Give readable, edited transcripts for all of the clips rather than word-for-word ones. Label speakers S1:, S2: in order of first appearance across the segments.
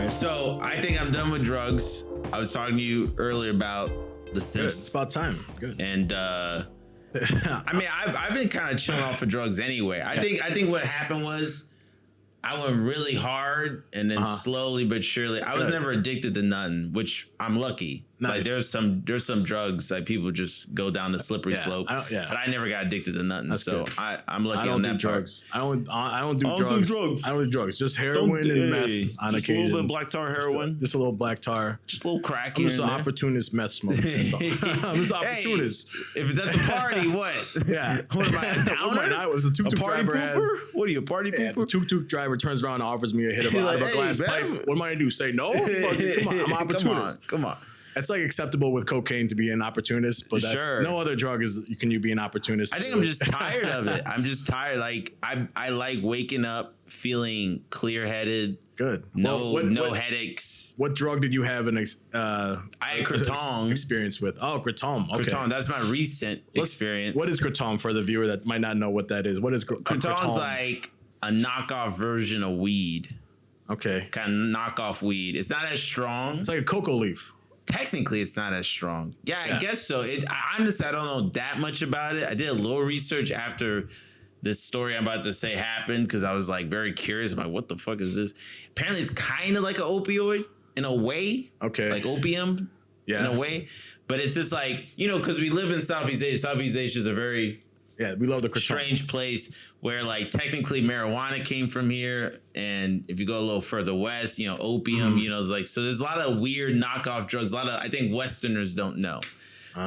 S1: right.
S2: So I think I'm done with drugs. I was talking to you earlier about The Sims.
S1: It's about time. Good.
S2: And I mean, I've been kind of chilling off of drugs anyway. I think what happened was I went really hard and then slowly but surely. I was never addicted to none, which I'm lucky.
S1: Nice.
S2: Like there's some drugs that people just go down the slippery slope. But I never got addicted to nothing.
S1: That's
S2: so
S1: good.
S2: I'm lucky on that
S1: drugs. I don't do
S2: drugs.
S1: I don't do drugs. Just heroin and meth on
S2: just
S1: occasion.
S2: A little bit of black tar heroin.
S1: Just a little black tar.
S2: Just a little crack.
S1: I'm just an opportunist meth smoker. That's all. I'm just an opportunist.
S2: Hey, if it's at the party, what?
S1: Yeah.
S2: What am I, a downer?
S1: I was the tuk-tuk driver
S2: What are you, a party pooper?
S1: The tuk-tuk driver turns around and offers me a hit out of a glass pipe. What am I going to do? Say no? Come on, I'm an opportunist.
S2: Come on.
S1: It's like acceptable with cocaine to be an opportunist, but that's no other drug can you be an opportunist.
S2: I think I'm just tired of it. I'm just tired. Like I like waking up feeling clear-headed.
S1: Good.
S2: No headaches.
S1: What drug did you have I
S2: had Kratom
S1: experience with? Oh, Kratom. Okay.
S2: Kratom. That's my recent experience.
S1: What is Kratom for the viewer that might not know what that is? What is
S2: Kratom's like a knockoff version of weed.
S1: Okay.
S2: Kind of knockoff weed. It's not as strong.
S1: It's like a cocoa leaf.
S2: Technically, it's not as strong. Yeah, I guess so. Honestly, I don't know that much about it. I did a little research after this story I'm about to say happened because I was like very curious. I'm like, what the fuck is this? Apparently, it's kind of like an opioid in a way.
S1: Okay.
S2: Like opium in a way. But it's just like, because we live in Southeast Asia. Southeast Asia is a very
S1: we love the Kratom.
S2: Strange place where like technically marijuana came from here, and if you go a little further west, opium, so there's a lot of weird knockoff drugs. A lot of I think Westerners don't know.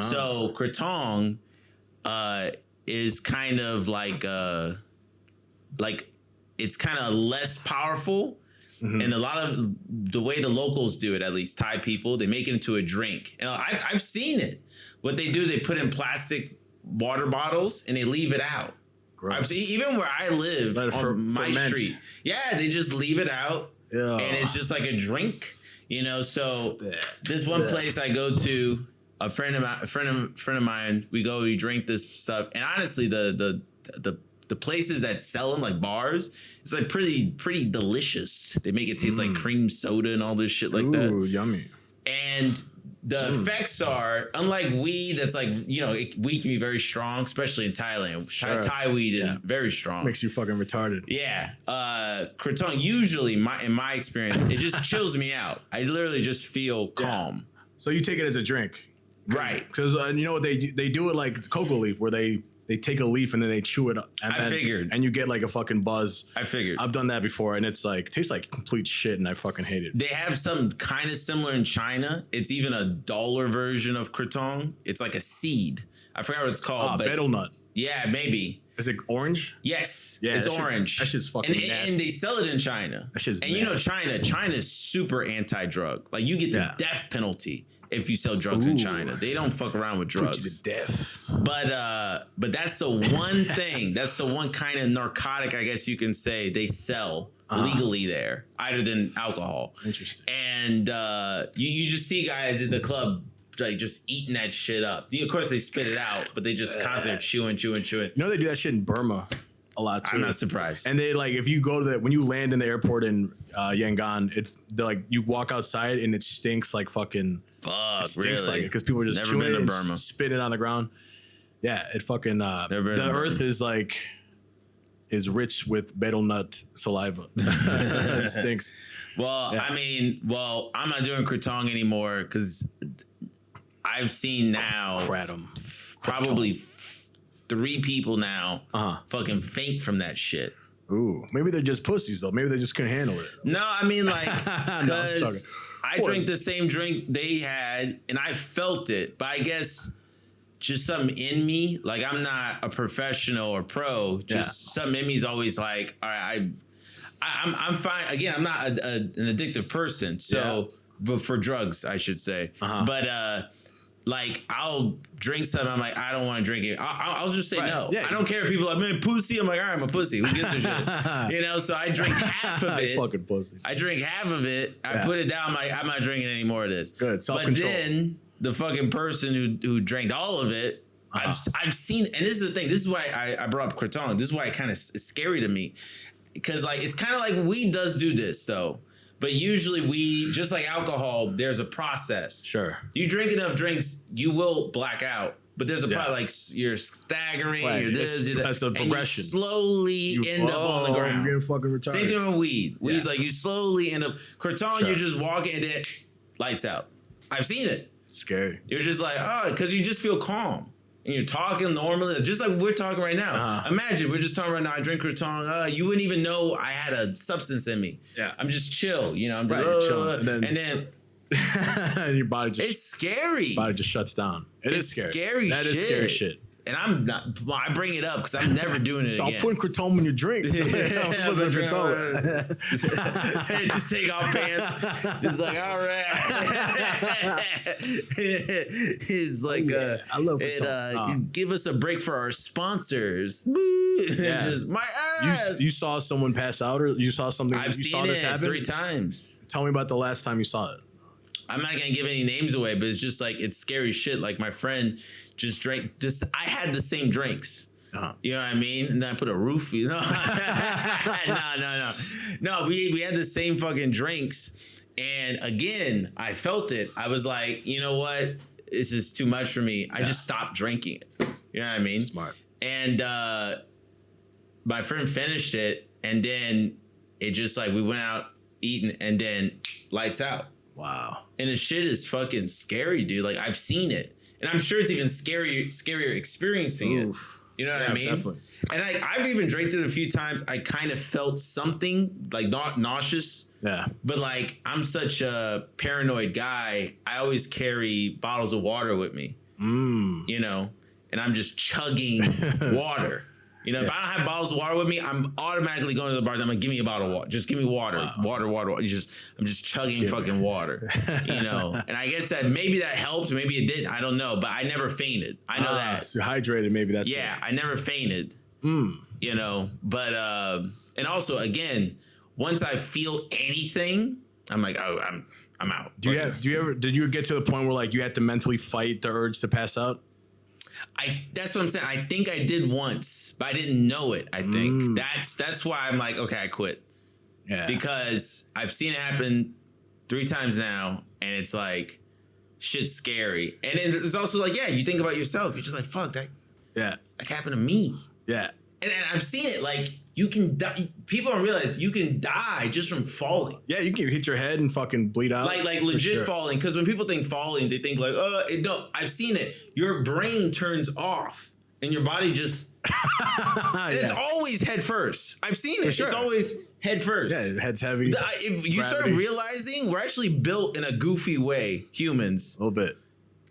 S2: So Kratom is kind of like it's kind of less powerful. And a lot of the way the locals do it, at least Thai people, they make it into a drink. And I've seen it. What they do, they put in plastic water bottles and they leave it out.
S1: Gross.
S2: I've seen even where I live on my street. Yeah, they just leave it out, and it's just like a drink, So this one place I go to, a friend of mine, we drink this stuff, and honestly, the places that sell them, like bars, it's like pretty delicious. They make it taste like cream soda and all this shit like that.
S1: Ooh, yummy.
S2: And the effects are, unlike weed, that's like, weed can be very strong, especially in Thailand. Sure. Thai weed is very strong.
S1: Makes you fucking retarded.
S2: Yeah. Kratom, usually, in my experience, it just chills me out. I literally just feel calm.
S1: So you take it as a drink.
S2: Right.
S1: Because you know what, they do it like cocoa leaf, where they take a leaf and then they chew it up. And you get like a fucking buzz.
S2: I figured.
S1: I've done that before, and it's like, tastes like complete shit, and I fucking hate it.
S2: They have something kind of similar in China. It's even a duller version of Kratom. It's like a seed. I forgot what it's called.
S1: Betel nut.
S2: Yeah, maybe.
S1: Is it orange?
S2: Yes.
S1: Yeah,
S2: it's orange.
S1: That shit's fucking nasty.
S2: And they sell it in China.
S1: That shit's
S2: nasty. China is super anti-drug. Like, you get the death penalty if you sell drugs in China. They don't fuck around with drugs.
S1: Put you to death.
S2: But that's the one thing. That's the one kind of narcotic, I guess you can say, they sell legally there, other than alcohol.
S1: Interesting.
S2: And you just see guys at the club like just eating that shit up. Of course, they spit it out, but they just constantly chewing.
S1: You know they do that shit in Burma a lot too.
S2: I'm not surprised.
S1: And they like, if you go to when you land in the airport in Yangon, they're like, you walk outside and it stinks like fucking.
S2: Fuck,
S1: it stinks
S2: really?
S1: Like it because people are just
S2: Never
S1: chewing
S2: been
S1: it
S2: to
S1: and
S2: Burma.
S1: spit it on the ground. Yeah, it fucking the earth is like rich with betel nut saliva. It stinks.
S2: Well, yeah. I mean, I'm not doing Kratom anymore because I've seen now probably 3 people now fucking faint from that shit.
S1: Ooh, maybe they're just pussies though. Maybe they just couldn't handle it.
S2: No, I mean like because I drank the same drink they had and I felt it, but I guess just something in me, like I'm not a professional or pro, just something in me is always like, all right, I'm fine. Again, I'm not an addictive person, so but for drugs, I should say. But like I'll drink something, I'm like, I don't want to drink it. I'll just say no. Yeah, I don't care if people are like, man, pussy. I'm like, all right, I'm a pussy. Who gives a shit? So I drink half of it.
S1: Fucking pussy.
S2: I drink half of it. I put it down. I'm like, I'm not drinking any more of this.
S1: Good. Self-control.
S2: But then the fucking person who drank all of it, I've seen, and this is the thing. This is why I brought up Kratom. This is why it kind of is scary to me, because like it's kind of like weed does do this though, But usually we, just like alcohol, there's a process.
S1: Sure.
S2: You drink enough drinks, you will black out. But there's a part like you're staggering,
S1: right.
S2: you're this,
S1: that's a progression.
S2: You slowly end up on the ground.
S1: I'm getting fucking retarded.
S2: Same thing with weed. Weed's like you slowly end up. Kraton, you're just walking and then lights out. I've seen it.
S1: It's scary.
S2: You're just like, because you just feel calm. And you're talking normally, just like we're talking right now. Imagine we're just talking right now. I drink Kraton. You wouldn't even know I had a substance in me. Yeah, I'm just chill. You know, I'm just
S1: chilling.
S2: And then
S1: your body just,
S2: it's scary.
S1: Body just shuts down. It's scary. That is scary shit.
S2: And I'm not. I bring it up because I'm never doing it
S1: so
S2: again.
S1: I'm putting Kratom in your drink. I'm putting Kratom.
S2: Just take off pants. It's like, all right. It's like,
S1: I love Kratom.
S2: Give us a break for our sponsors.
S1: Yeah.
S2: Just, my ass.
S1: You saw someone pass out, or you saw something?
S2: I've seen
S1: this
S2: it
S1: happen?
S2: 3 times.
S1: Tell me about the last time you saw it.
S2: I'm not gonna give any names away, but it's just like it's scary shit. Like my friend just drank. I had the same drinks. You know what I mean? And then I put a roof. You know? No. We had the same fucking drinks, and again, I felt it. I was like, you know what? This is too much for me. I just stopped drinking it. You know what I mean?
S1: Smart.
S2: And my friend finished it, and then it just like we went out eating, and then lights out.
S1: Wow.
S2: And the shit is fucking scary, dude. Like I've seen it. And I'm sure it's even scarier experiencing it. You know what I mean?
S1: Definitely.
S2: And I've even drank it a few times. I kind of felt something like not nauseous.
S1: Yeah.
S2: But like I'm such a paranoid guy. I always carry bottles of water with me. You know, and I'm just chugging water. You know, if I don't have bottles of water with me, I'm automatically going to the bar. I'm like, give me a bottle of water. Just give me water, water. I'm just chugging fucking water. You know, and I guess that maybe that helped, maybe it didn't. I don't know, but I never fainted. I know that.
S1: So you're hydrated. Maybe that's
S2: I never fainted. You know, but and also again, once I feel anything, I'm like, oh, I'm out.
S1: Did you get to the point where like you had to mentally fight the urge to pass out?
S2: That's what I'm saying. I think I did once, but I didn't know it. I think that's why I'm like, okay, I quit. Yeah. Because I've seen it happen 3 times now, and it's like, shit's scary. And it's also like, yeah, you think about yourself. You're just like, fuck that. Yeah. That happened to me. Yeah. And I've seen it. Like you can die. People don't realize you can die just from falling.
S1: Yeah, you can hit your head and fucking bleed out.
S2: Like legit falling. Because when people think falling, they think like, it don't. I've seen it. Your brain turns off and your body just. It's always head first. I've seen it. Sure. It's always head first.
S1: Yeah, head's heavy.
S2: If you start realizing we're actually built in a goofy way, humans.
S1: A little bit.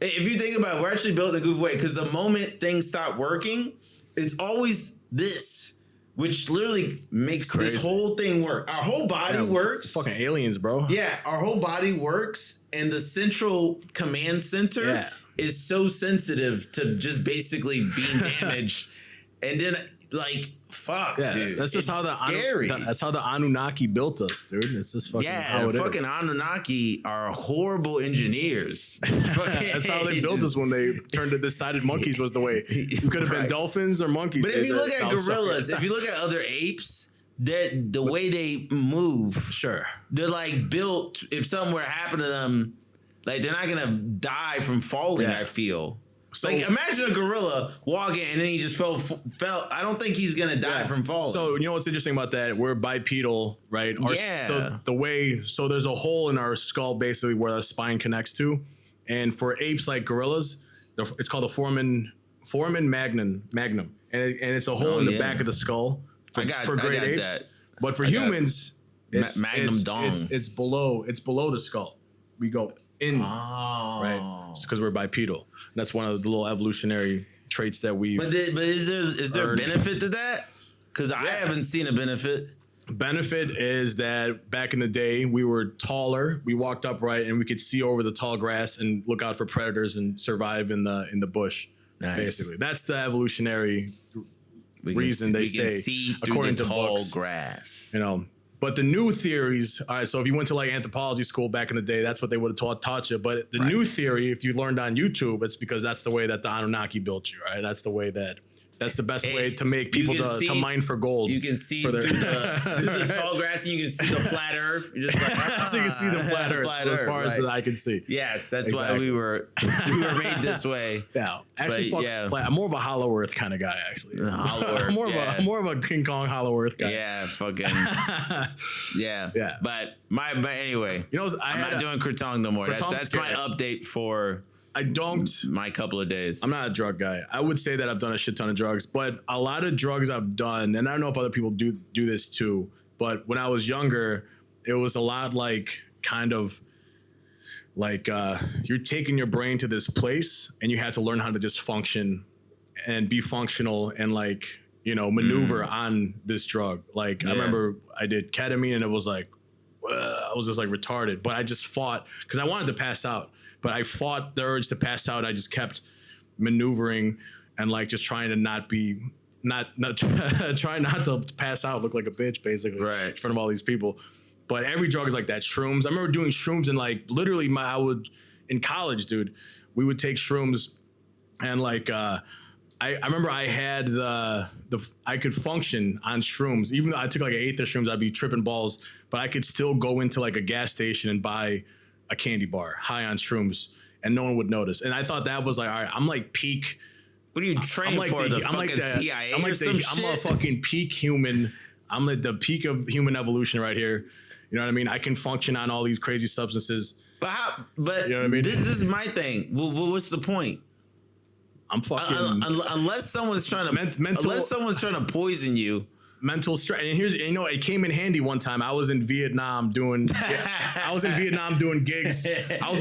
S2: If you think about it, we're actually built in a goofy way because the moment things stop working, it's always this, which literally makes this whole thing work. Our whole body works.
S1: Fucking aliens, bro.
S2: Yeah, our whole body works, and the central command center is so sensitive to just basically being damaged. And then, like, fuck, dude.
S1: That's just how that's how the Anunnaki built us, dude. It's just fucking how it is.
S2: Fucking Anunnaki are horrible engineers.
S1: That's how they built us when they decided monkeys was the way. You could have been dolphins or monkeys.
S2: But if you look at gorillas, if you look at other apes, the way they move, they're like built. If something were to happen to them, like they're not gonna die from falling. I feel. So, like imagine a gorilla walking and then he just fell. I don't think he's gonna die from falling.
S1: So you know what's interesting about that? We're bipedal, right? So there's a hole in our skull basically where our spine connects to, and for apes like gorillas, it's called a foramen magnum, and it's a hole in the back of the skull for great apes. That. But for humans, it's magnum dong. It's below the skull. We go in, right? Because we're bipedal. That's one of the little evolutionary traits that we.
S2: But is there a benefit to that? Because I haven't seen a benefit.
S1: Benefit is that back in the day we were taller, we walked upright, and we could see over the tall grass and look out for predators and survive in the bush. Nice. Basically, that's the evolutionary reason they say.
S2: See according to tall books, grass.
S1: You know. But the new theories, all right, so if you went to like anthropology school back in the day, that's what they would have taught you. But the new theory, if you learned on YouTube, it's because that's the way that the Anunnaki built you, right? That's the way that That's the best way to make people to mine for gold.
S2: You can see through the tall grass, and you can see the flat Earth. You're just like,
S1: so you can see the flat Earth as far as I can see.
S2: Yes, that's why we were made this way.
S1: Yeah, actually, flat. I'm more of a hollow Earth kind of guy. Actually,
S2: hollow Earth.
S1: I'm more of a King Kong hollow Earth guy.
S2: Yeah, fucking. Yeah. But anyway, I'm not doing Kratom no more. That's my update for. My couple of days.
S1: I'm not a drug guy. I would say that I've done a shit ton of drugs, but a lot of drugs I've done, and I don't know if other people do this too, but when I was younger, it was a lot like kind of like you're taking your brain to this place and you have to learn how to just function and be functional and like, maneuver on this drug. Like I remember I did ketamine and it was like, I was just like retarded, but I just fought because I wanted to pass out. But I fought the urge to pass out. I just kept maneuvering and like just trying to trying not to pass out, look like a bitch basically in front of all these people. But every drug is like that. Shrooms. I remember doing shrooms and like literally in college, dude, we would take shrooms and like I remember I had I could function on shrooms. Even though I took like an eighth of shrooms, I'd be tripping balls, but I could still go into like a gas station and buy a candy bar high on shrooms and no one would notice. And I thought that was like, all right, I'm like peak.
S2: What are you training for? I'm like the CIA I'm
S1: a fucking peak human. I'm like the peak of human evolution right here. You know what I mean? I can function on all these crazy substances.
S2: But you know what I mean? This is my thing. What's the point?
S1: I'm fucking
S2: unless someone's trying to poison you.
S1: Mental stress. And here's, it came in handy one time. I was in Vietnam doing gigs. I was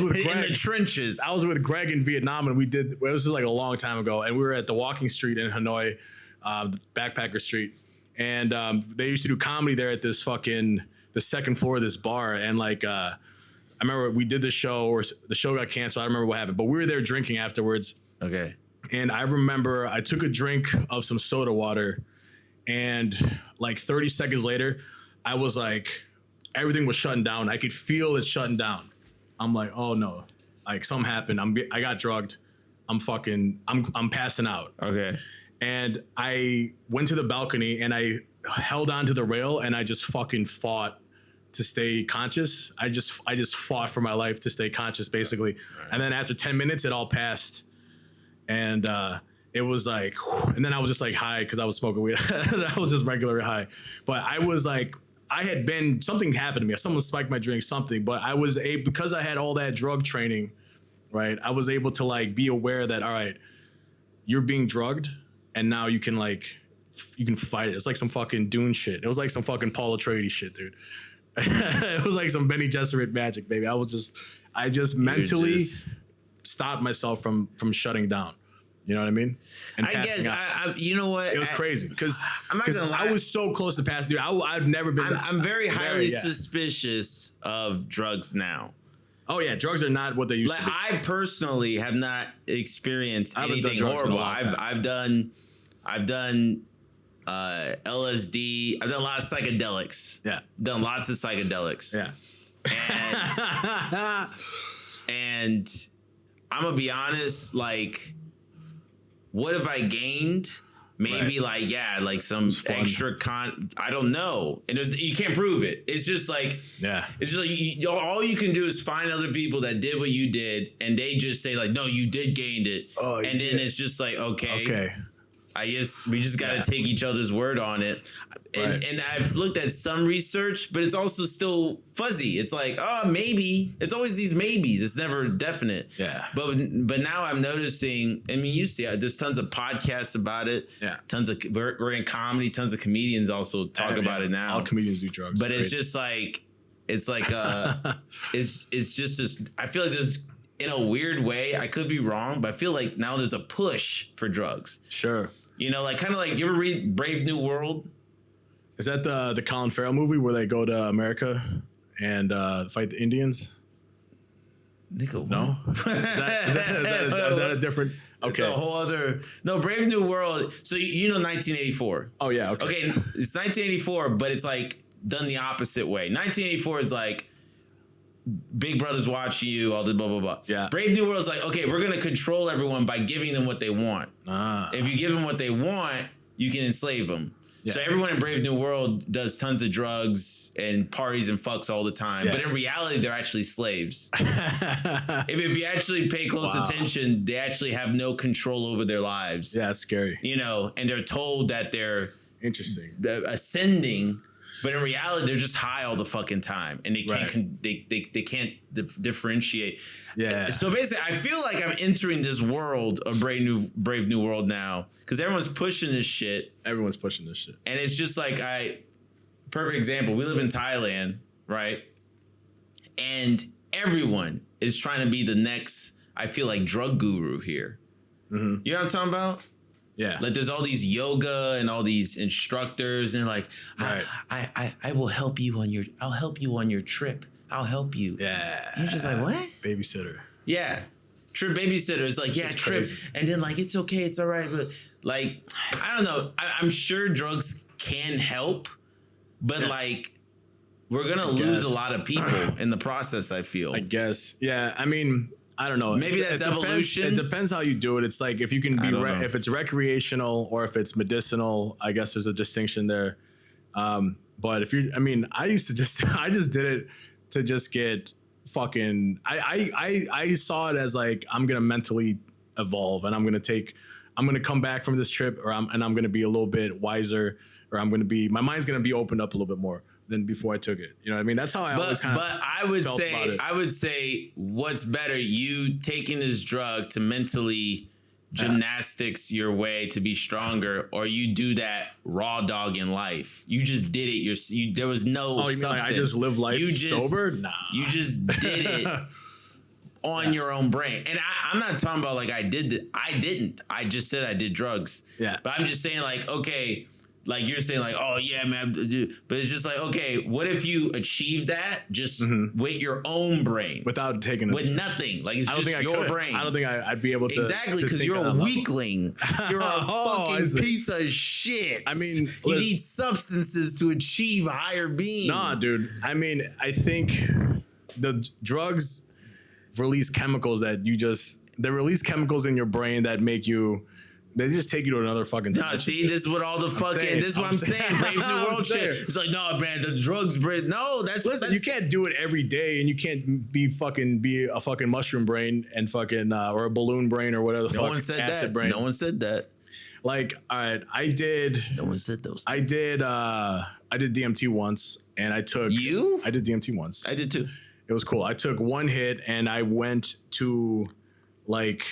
S1: with Greg.
S2: In the trenches.
S1: I was with Greg in Vietnam and it was like a long time ago. And we were at the Walking Street in Hanoi, Backpacker Street. And they used to do comedy there at this the second floor of this bar. And like, I remember we did the show or the show got canceled. I don't remember what happened, but we were there drinking afterwards.
S2: Okay.
S1: And I remember I took a drink of some soda water. And like 30 seconds later, I was like, everything was shutting down. I could feel it shutting down. I'm like, oh no, like something happened. I got drugged. I'm passing out. Okay. And I went to the balcony and I held onto the rail and I just fucking fought to stay conscious. I just fought for my life to stay conscious basically. Right. And then after 10 minutes, it all passed. And, it was like, and then I was just like high because I was smoking weed. I was just regular high. But I was like, something happened to me. Someone spiked my drink, something. But I was because I had all that drug training, right? I was able to like be aware that, all right, you're being drugged and now you can fight it. It's like some fucking Dune shit. It was like some fucking Paul Atreides shit, dude. It was like some Benny Gesserit magic, baby. I just mentally stopped myself from shutting down. You know what I mean? And
S2: I guess you know what?
S1: It was crazy because I was so close to passing. Dude, I've never been.
S2: I'm very highly suspicious of drugs now.
S1: Oh yeah, drugs are not what they used to be.
S2: I personally have not experienced anything horrible. I've done LSD. I've done a lot of psychedelics. Yeah, done lots of psychedelics. Yeah, and I'm gonna be honest, like. What have I gained? Maybe like some extra I don't know. And you can't prove it. It's just like, it's just like all you can do is find other people that did what you did. And they just say like, no, you did gain it. Oh, and then it's just like, okay. We just got to take each other's word on it. And I've looked at some research, but it's also still fuzzy. It's like, oh, maybe. It's always these maybes. It's never definite. Yeah. But now I'm noticing, I mean, you see, there's tons of podcasts about it. Yeah. We're in comedy. Tons of comedians also talk about it now.
S1: All comedians do drugs.
S2: But it's just like, it's just this, I feel like there's, in a weird way, I could be wrong, but I feel like now there's a push for drugs.
S1: Sure.
S2: Like kind of like, you ever read Brave New World?
S1: Is that the Colin Farrell movie where they go to America and fight the Indians? No? Is that a different... Okay.
S2: It's a whole other... No, Brave New World. So you know 1984.
S1: Oh, yeah. Okay.
S2: Okay, it's 1984, but it's like done the opposite way. 1984 is like Big Brother's watching you, all the blah, blah, blah.
S1: Yeah.
S2: Brave New World's like, okay, we're going to control everyone by giving them what they want. If you give them what they want, you can enslave them. Yeah. So everyone in Brave New World does tons of drugs and parties and fucks all the time. Yeah. But in reality, they're actually slaves. if you actually pay close attention, they actually have no control over their lives.
S1: Yeah, it's scary.
S2: You know, and they're told that they're ascending, but in reality, they're just high all the fucking time, and they can't they can't differentiate.
S1: Yeah.
S2: So basically, I feel like I'm entering this world of Brave New World now because everyone's pushing this shit.
S1: Everyone's pushing this shit,
S2: and it's just like perfect example. We live in Thailand, right? And everyone is trying to be the next. I feel like drug guru here. Mm-hmm. You know what I'm talking about?
S1: Yeah.
S2: Like there's all these yoga and all these instructors and like, I will help you on I'll help you on your trip. I'll help you.
S1: Yeah.
S2: You're just like, what?
S1: Babysitter.
S2: Yeah. Trip babysitter. It's like, trip. Crazy. And then like, it's okay. It's all right. But like, I don't know. I'm sure drugs can help, but like, we're going to lose a lot of people in the process, I feel.
S1: I guess. Yeah. I mean, I don't know.
S2: Maybe that's evolution.
S1: It depends how you do it. It's like if you can be if it's recreational or if it's medicinal. I guess there's a distinction there. But if you, I mean, I just did it to just get fucking. I saw it as like I'm gonna mentally evolve and I'm gonna come back from this trip I'm gonna be a little bit wiser or my mind's gonna be opened up a little bit more than before I took it. You know what I mean? That's how I always kind of felt about it.
S2: I would say what's better, you taking this drug to mentally gymnastics your way to be stronger, or you do that raw dog in life. You just did it. There was no substance.
S1: Mean like I just live life sober? Nah.
S2: You just did it on your own brain. And I'm not talking about like I didn't. I just said I did drugs.
S1: Yeah.
S2: But I'm just saying like, okay, like you're saying like, oh yeah, man. But it's just like, okay, what if you achieve that just with your own brain?
S1: Without taking
S2: with nothing. Like it's just your brain.
S1: I don't think I'd be able to.
S2: Exactly, because you're a weakling. You're a fucking piece of shit.
S1: I mean,
S2: you need substances to achieve a higher being.
S1: Nah, dude. I mean, I think the drugs release chemicals that they release chemicals in your brain that make you. They just take you to another fucking.
S2: No, see, this is what all the fucking. This is what I'm saying. Brave New World shit. It's like, no, man, the drugs, Brave. No, listen.
S1: You can't do it every day, and you can't be a fucking mushroom brain and fucking or a balloon brain or whatever the fuck.
S2: No one said
S1: acid
S2: that.
S1: Brain.
S2: No one said that.
S1: Like, all right, I did.
S2: No one said those things.
S1: I did DMT once, and I took. I did DMT once.
S2: I did too.
S1: It was cool. I took one hit, and I went to, like.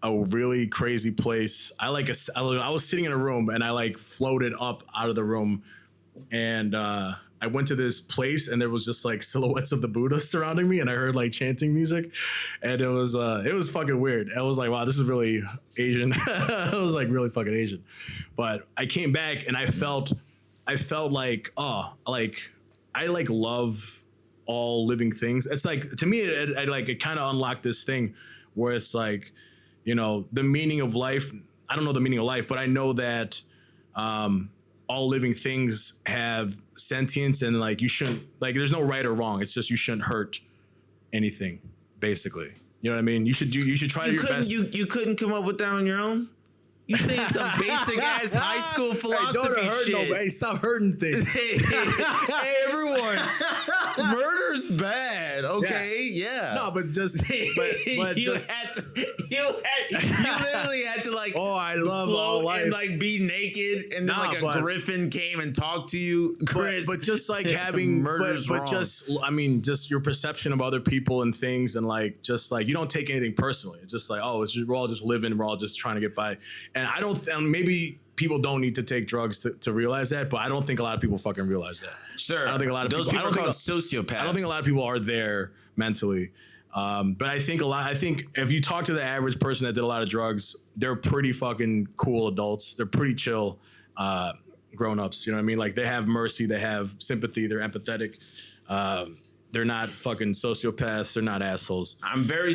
S1: A really crazy place. I was sitting in a room and I like floated up out of the room, and I went to this place and there was just like silhouettes of the Buddha surrounding me, and I heard like chanting music, and it was fucking weird. I was like, wow, this is really Asian. It was like really fucking Asian. But I came back and I felt like I like love all living things. It's like to me it kind of unlocked this thing where it's like, you know, the meaning of life. I don't know the meaning of life, but I know that all living things have sentience, and like you shouldn't, like there's no right or wrong. It's just you shouldn't hurt anything, basically. You know what I mean? You should try your best.
S2: You couldn't come up with that on your own? You saying some basic ass high school philosophy shit.
S1: Hey, stop hurting things.
S2: Hey, everyone. Murder's bad. Okay, yeah.
S1: No, but just but
S2: you
S1: just
S2: you literally had to like
S1: I love all life
S2: and like be naked, and then like a griffin came and talked to you, Chris.
S1: But just like having
S2: murder's wrong.
S1: Just just your perception of other people and things, and like just like you don't take anything personally. It's just like we're all just living, we're all just trying to get by. And I don't. Maybe people don't need to take drugs to realize that, but I don't think a lot of people fucking realize that.
S2: Sure,
S1: I don't think a lot of
S2: those people are called sociopaths.
S1: I don't think a lot of people are there mentally. But I think if you talk to the average person that did a lot of drugs, they're pretty fucking cool adults. They're pretty chill grown-ups. You know what I mean? Like they have mercy, they have sympathy, they're empathetic. They're not fucking sociopaths. They're not assholes.
S2: I'm very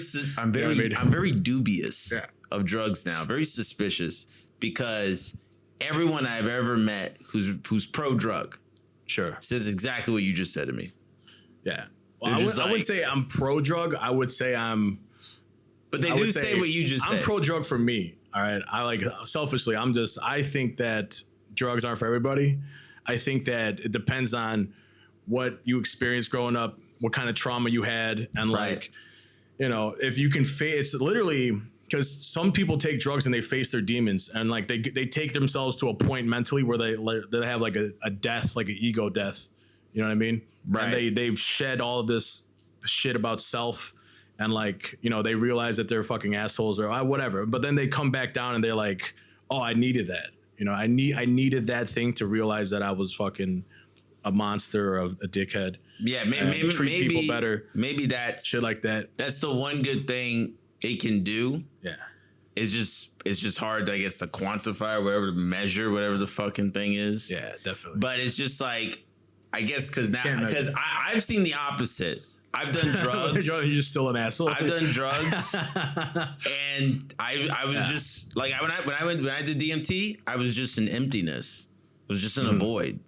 S2: dubious of drugs now. Very suspicious, because everyone I've ever met who's pro drug,
S1: sure,
S2: says exactly what you just said to me.
S1: Yeah. Well, I wouldn't say I'm pro drug. I would say I'm.
S2: But they do say what you just said.
S1: I'm pro drug for me. All right. Selfishly, I think that drugs aren't for everybody. I think that it depends on what you experienced growing up, what kind of trauma you had. And like, you know, if you can face, it's literally because some people take drugs and they face their demons and like they take themselves to a point mentally where they have like a death, like an ego death. You know what I mean? Right. And they've shed all of this shit about self. And like, you know, they realize that they're fucking assholes or whatever. But then they come back down and they're like, oh, I needed that. You know, I needed that thing to realize that I was fucking a monster or a dickhead.
S2: Yeah, maybe
S1: treat people better.
S2: Maybe that's
S1: shit like that.
S2: That's the one good thing it can do.
S1: Yeah.
S2: It's just hard, I guess, to quantify or whatever, to measure whatever the fucking thing is.
S1: Yeah, definitely.
S2: But it's just like, I guess because I've seen the opposite. I've done drugs.
S1: You're just still an asshole.
S2: I've done drugs, and I was just like when I did DMT, I was just in emptiness. It was just in a void.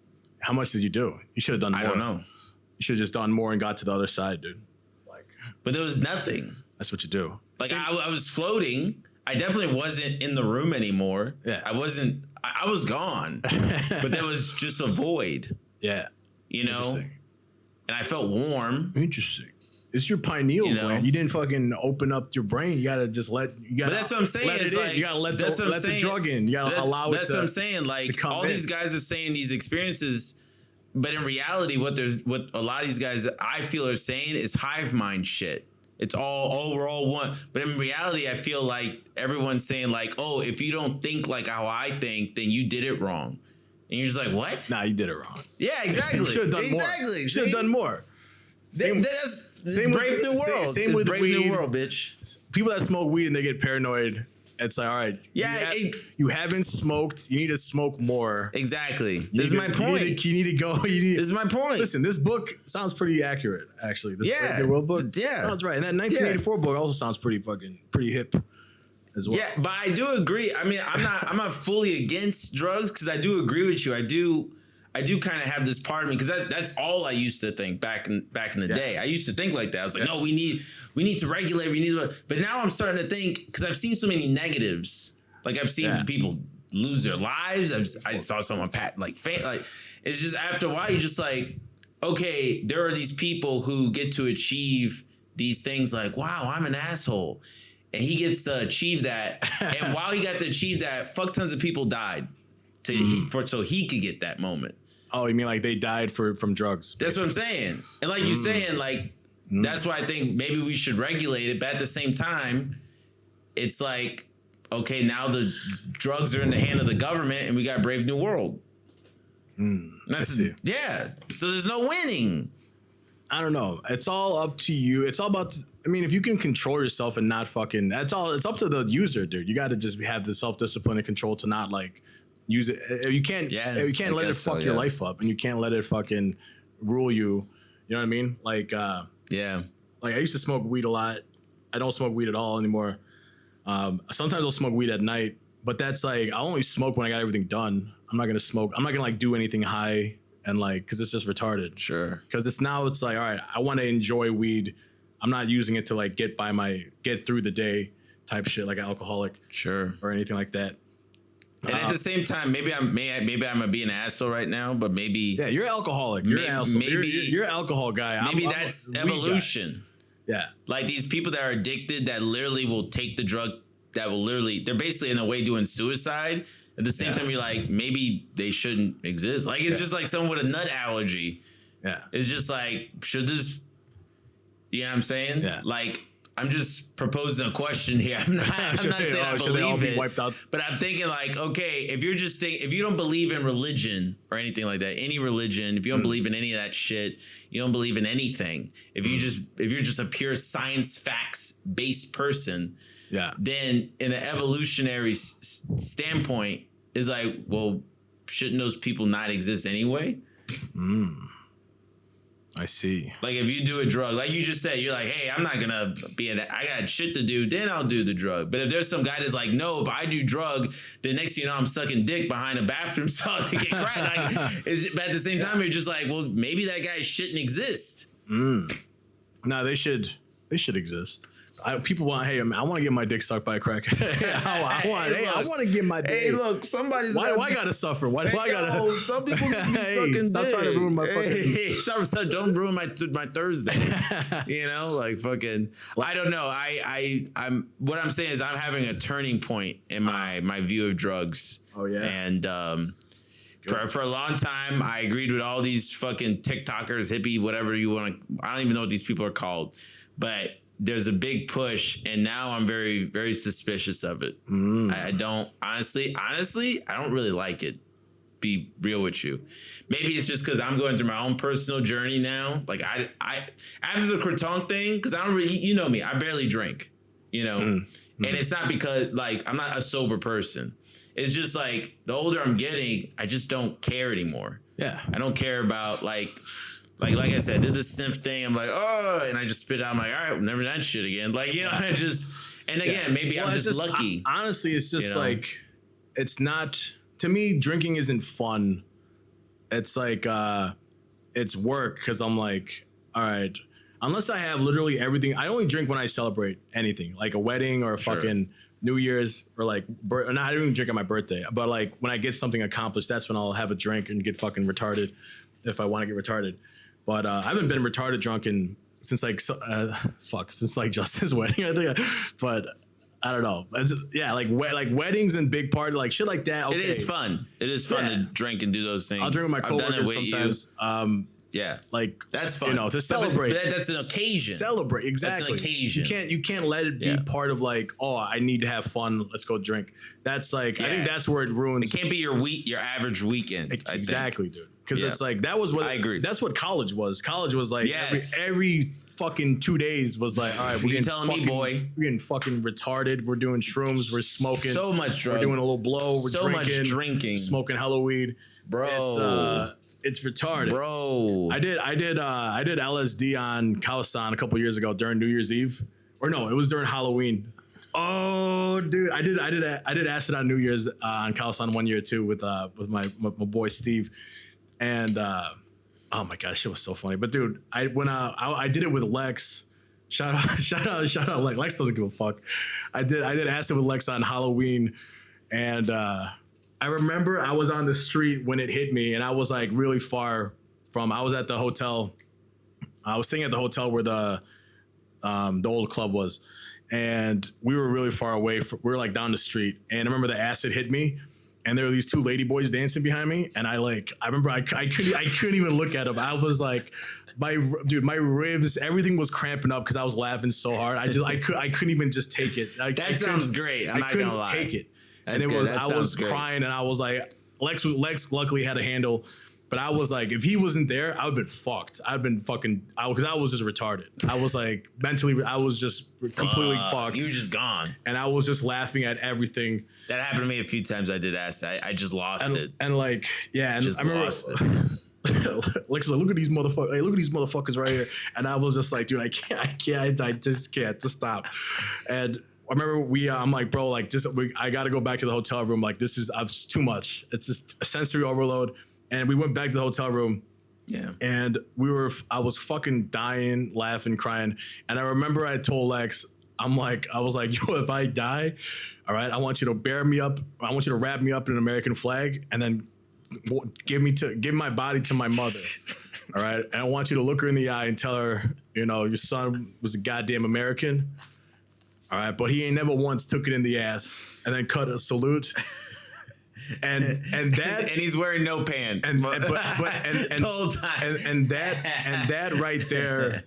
S1: How much did you do? You should have done more.
S2: I don't know.
S1: You should have just done more and got to the other side, dude. Like,
S2: but there was nothing.
S1: That's what you do.
S2: Like I was floating. I definitely wasn't in the room anymore.
S1: Yeah,
S2: I wasn't. I was gone, but there was just a void.
S1: Yeah,
S2: you know. And I felt warm.
S1: Interesting. It's your pineal gland. You didn't fucking open up your brain. You gotta just let. You gotta.
S2: But that's what I'm saying.
S1: It's like, you gotta let the drug in. You gotta allow it.
S2: That's what I'm saying. Like all these guys are saying these experiences, but in reality, what a lot of these guys I feel are saying is hive mind shit. It's all we're all one. But in reality, I feel like everyone's saying like, oh, if you don't think like how I think, then you did it wrong. And you're just like, what?
S1: Nah, you did it wrong.
S2: Yeah, exactly.
S1: You should have done more. You should have done more.
S2: Same Brave New World.
S1: Same with
S2: Brave
S1: weed.
S2: New World, bitch.
S1: People that smoke weed and they get paranoid. It's like, all right.
S2: Yeah.
S1: You haven't smoked. You need to smoke more.
S2: Exactly. This is my point.
S1: You need to go.
S2: This is my point.
S1: Listen, this book sounds pretty accurate, actually. This Brave New World book.
S2: Yeah.
S1: Sounds right. And that 1984 book also sounds pretty hip. As well.
S2: Yeah, but I do agree. I mean, I'm not fully against drugs because I do agree with you. I do kind of have this part of me because that's all I used to think back in the day. I used to think like that. I was like, no, we need to regulate. But now I'm starting to think because I've seen so many negatives. Like I've seen people lose their lives. I saw someone it's just after a while you're just like, okay, there are these people who get to achieve these things like, wow, I'm an asshole. And he gets to achieve that. And while he got to achieve that, fuck tons of people died so he could get that moment.
S1: Oh, you mean like they died from drugs?
S2: That's what I'm saying. And like you're saying, like, that's why I think maybe we should regulate it. But at the same time, it's like, okay, now the drugs are in the hand of the government and we got Brave New World. Yeah. So there's no winning.
S1: I don't know. It's all up to you. It's all about, I mean, if you can control yourself and not fucking, it's up to the user, dude. You got to just have the self-discipline and control to not like use it. You can't let it fuck your life up and you can't let it fucking rule you. You know what I mean? Like, like I used to smoke weed a lot. I don't smoke weed at all anymore. Sometimes I'll smoke weed at night, but that's like, I only smoke when I got everything done. I'm not going to smoke. I'm not going to like do anything high. And like, cause it's just retarded.
S2: Sure.
S1: Cause it's like, all right, I want to enjoy weed. I'm not using it to like get through the day type shit, like an alcoholic.
S2: Sure.
S1: Or anything like that.
S2: And at the same time, maybe I'm gonna be an asshole right now, but maybe.
S1: Yeah, you're alcoholic. You're an asshole. You're an alcohol guy.
S2: Maybe that's evolution.
S1: Yeah.
S2: Like these people that are addicted that literally will take the drug that will literally, they're basically in a way doing suicide. At the same time, you're like, maybe they shouldn't exist. Like, it's just like someone with a nut allergy.
S1: Yeah.
S2: It's just like, should this, you know what I'm saying?
S1: Yeah.
S2: Like, I'm just proposing a question here. I'm not saying I believe they all be wiped out? But I'm thinking like, okay, if you don't believe in religion or anything like that, any religion, if you don't believe in any of that shit, you don't believe in anything. If you're just a pure science facts based person, then in an evolutionary standpoint, is like, well, shouldn't those people not exist anyway?
S1: I see.
S2: Like if you do a drug, like you just said, you're like, hey, I'm not gonna I got shit to do, then I'll do the drug. But if there's some guy that's like, no, if I do drug, then next thing you know, I'm sucking dick behind a bathroom stall to get cracked. But at the same time, you're just like, well, maybe that guy shouldn't exist.
S1: Nah, they should exist. People want, hey, man, I want to get my dick sucked by a crackhead. I want to get my dick.
S2: Hey, look, somebody's.
S1: Why gotta suffer? Why do I gotta?
S2: Some people can be sucking
S1: stop
S2: dick.
S1: trying to ruin my fucking.
S2: Stop, don't ruin my Thursday. You know, like fucking. I don't know. I'm. What I'm saying is, I'm having a turning point in my view of drugs.
S1: Oh yeah.
S2: And for a long time, I agreed with all these fucking TikTokers, hippie, whatever you want to. I don't even know what these people are called, but there's a big push, and now I'm very, very suspicious of it. I don't honestly, I don't really like it. Be real with you. Maybe it's just because I'm going through my own personal journey now. Like I after the Kraton thing, because I don't really, you know me, I barely drink. You know, and it's not because like I'm not a sober person. It's just like the older I'm getting, I just don't care anymore.
S1: Yeah,
S2: I don't care about like I said, I did the synth thing. I'm like, oh, and I just spit out. I'm like, all right, we'll never that shit again. Like, you know, I just, and again, maybe I'm just lucky.
S1: Honestly, it's just like, it's not, to me, drinking isn't fun. It's like, it's work. Cause I'm like, all right, unless I have literally everything, I only drink when I celebrate anything, like a wedding or a fucking New Year's or like, I don't even drink on my birthday, but like when I get something accomplished, that's when I'll have a drink and get fucking retarded if I want to get retarded. But I haven't been retarded drunk since like Justin's wedding, I think. But I don't know. Like weddings and big party, like shit like that. Okay.
S2: It is fun. It is fun to drink and do those things.
S1: I'll drink with my coworkers sometimes.
S2: Yeah,
S1: like
S2: that's fun.
S1: You know, to celebrate.
S2: But that's an occasion.
S1: Celebrate, exactly.
S2: That's an occasion.
S1: You can't let it be part of like, oh, I need to have fun. Let's go drink. That's like I think that's where it ruins.
S2: It can't be your average weekend.
S1: Exactly, dude. Because it's like that was what
S2: I agree.
S1: That's what college was. College was like every fucking 2 days was like, all right, we're getting fucking retarded. We're doing shrooms. We're smoking
S2: so much drugs.
S1: We're doing a little blow. We're
S2: so much drinking,
S1: smoking hella weed,
S2: bro.
S1: It's retarded,
S2: bro.
S1: I did LSD on Khao San a couple years ago during New Year's Eve, or no, it was during Halloween. Oh, dude, I did acid on New Year's on Khao San 1 year too with my boy Steve. And oh my gosh, it was so funny. But dude, I did it with Lex. Shout out Lex. Lex doesn't give a fuck. I did acid with Lex on Halloween, and I remember I was on the street when it hit me, and I was like really far from. I was at the hotel. I was staying at the hotel where the old club was, and we were really far away. We were like down the street, and I remember the acid hit me. And there were these two lady boys dancing behind me, and I remember I couldn't even look at them. I was like, my ribs, everything was cramping up because I was laughing so hard. I couldn't even just take it.
S2: That sounds great. I couldn't
S1: take it, and it was I was crying, and I was like, Lex luckily had a handle, but I was like, if he wasn't there, I would have been fucked. I'd been fucking because I was just retarded. I was like mentally, I was just completely fucked.
S2: You were just gone,
S1: and I was just laughing at everything.
S2: That happened to me a few times. I did acid. I just lost it.
S1: And like, yeah, and I remember Lex like, look at these motherfuckers. Hey, look at these motherfuckers right here. And I was just like, dude, I just can't stop. And I remember I'm like, bro, like I got to go back to the hotel room. Like this is too much. It's just a sensory overload. And we went back to the hotel room.
S2: Yeah.
S1: And I was fucking dying, laughing, crying. And I remember I told Lex, I was like, yo, if I die, all right, I want you to bear me up. I want you to wrap me up in an American flag and then give my body to my mother. All right. And I want you to look her in the eye and tell her, you know, your son was a goddamn American. All right. But he ain't never once took it in the ass and then cut a salute. And that
S2: and he's wearing no pants
S1: and
S2: the whole time.
S1: And that right there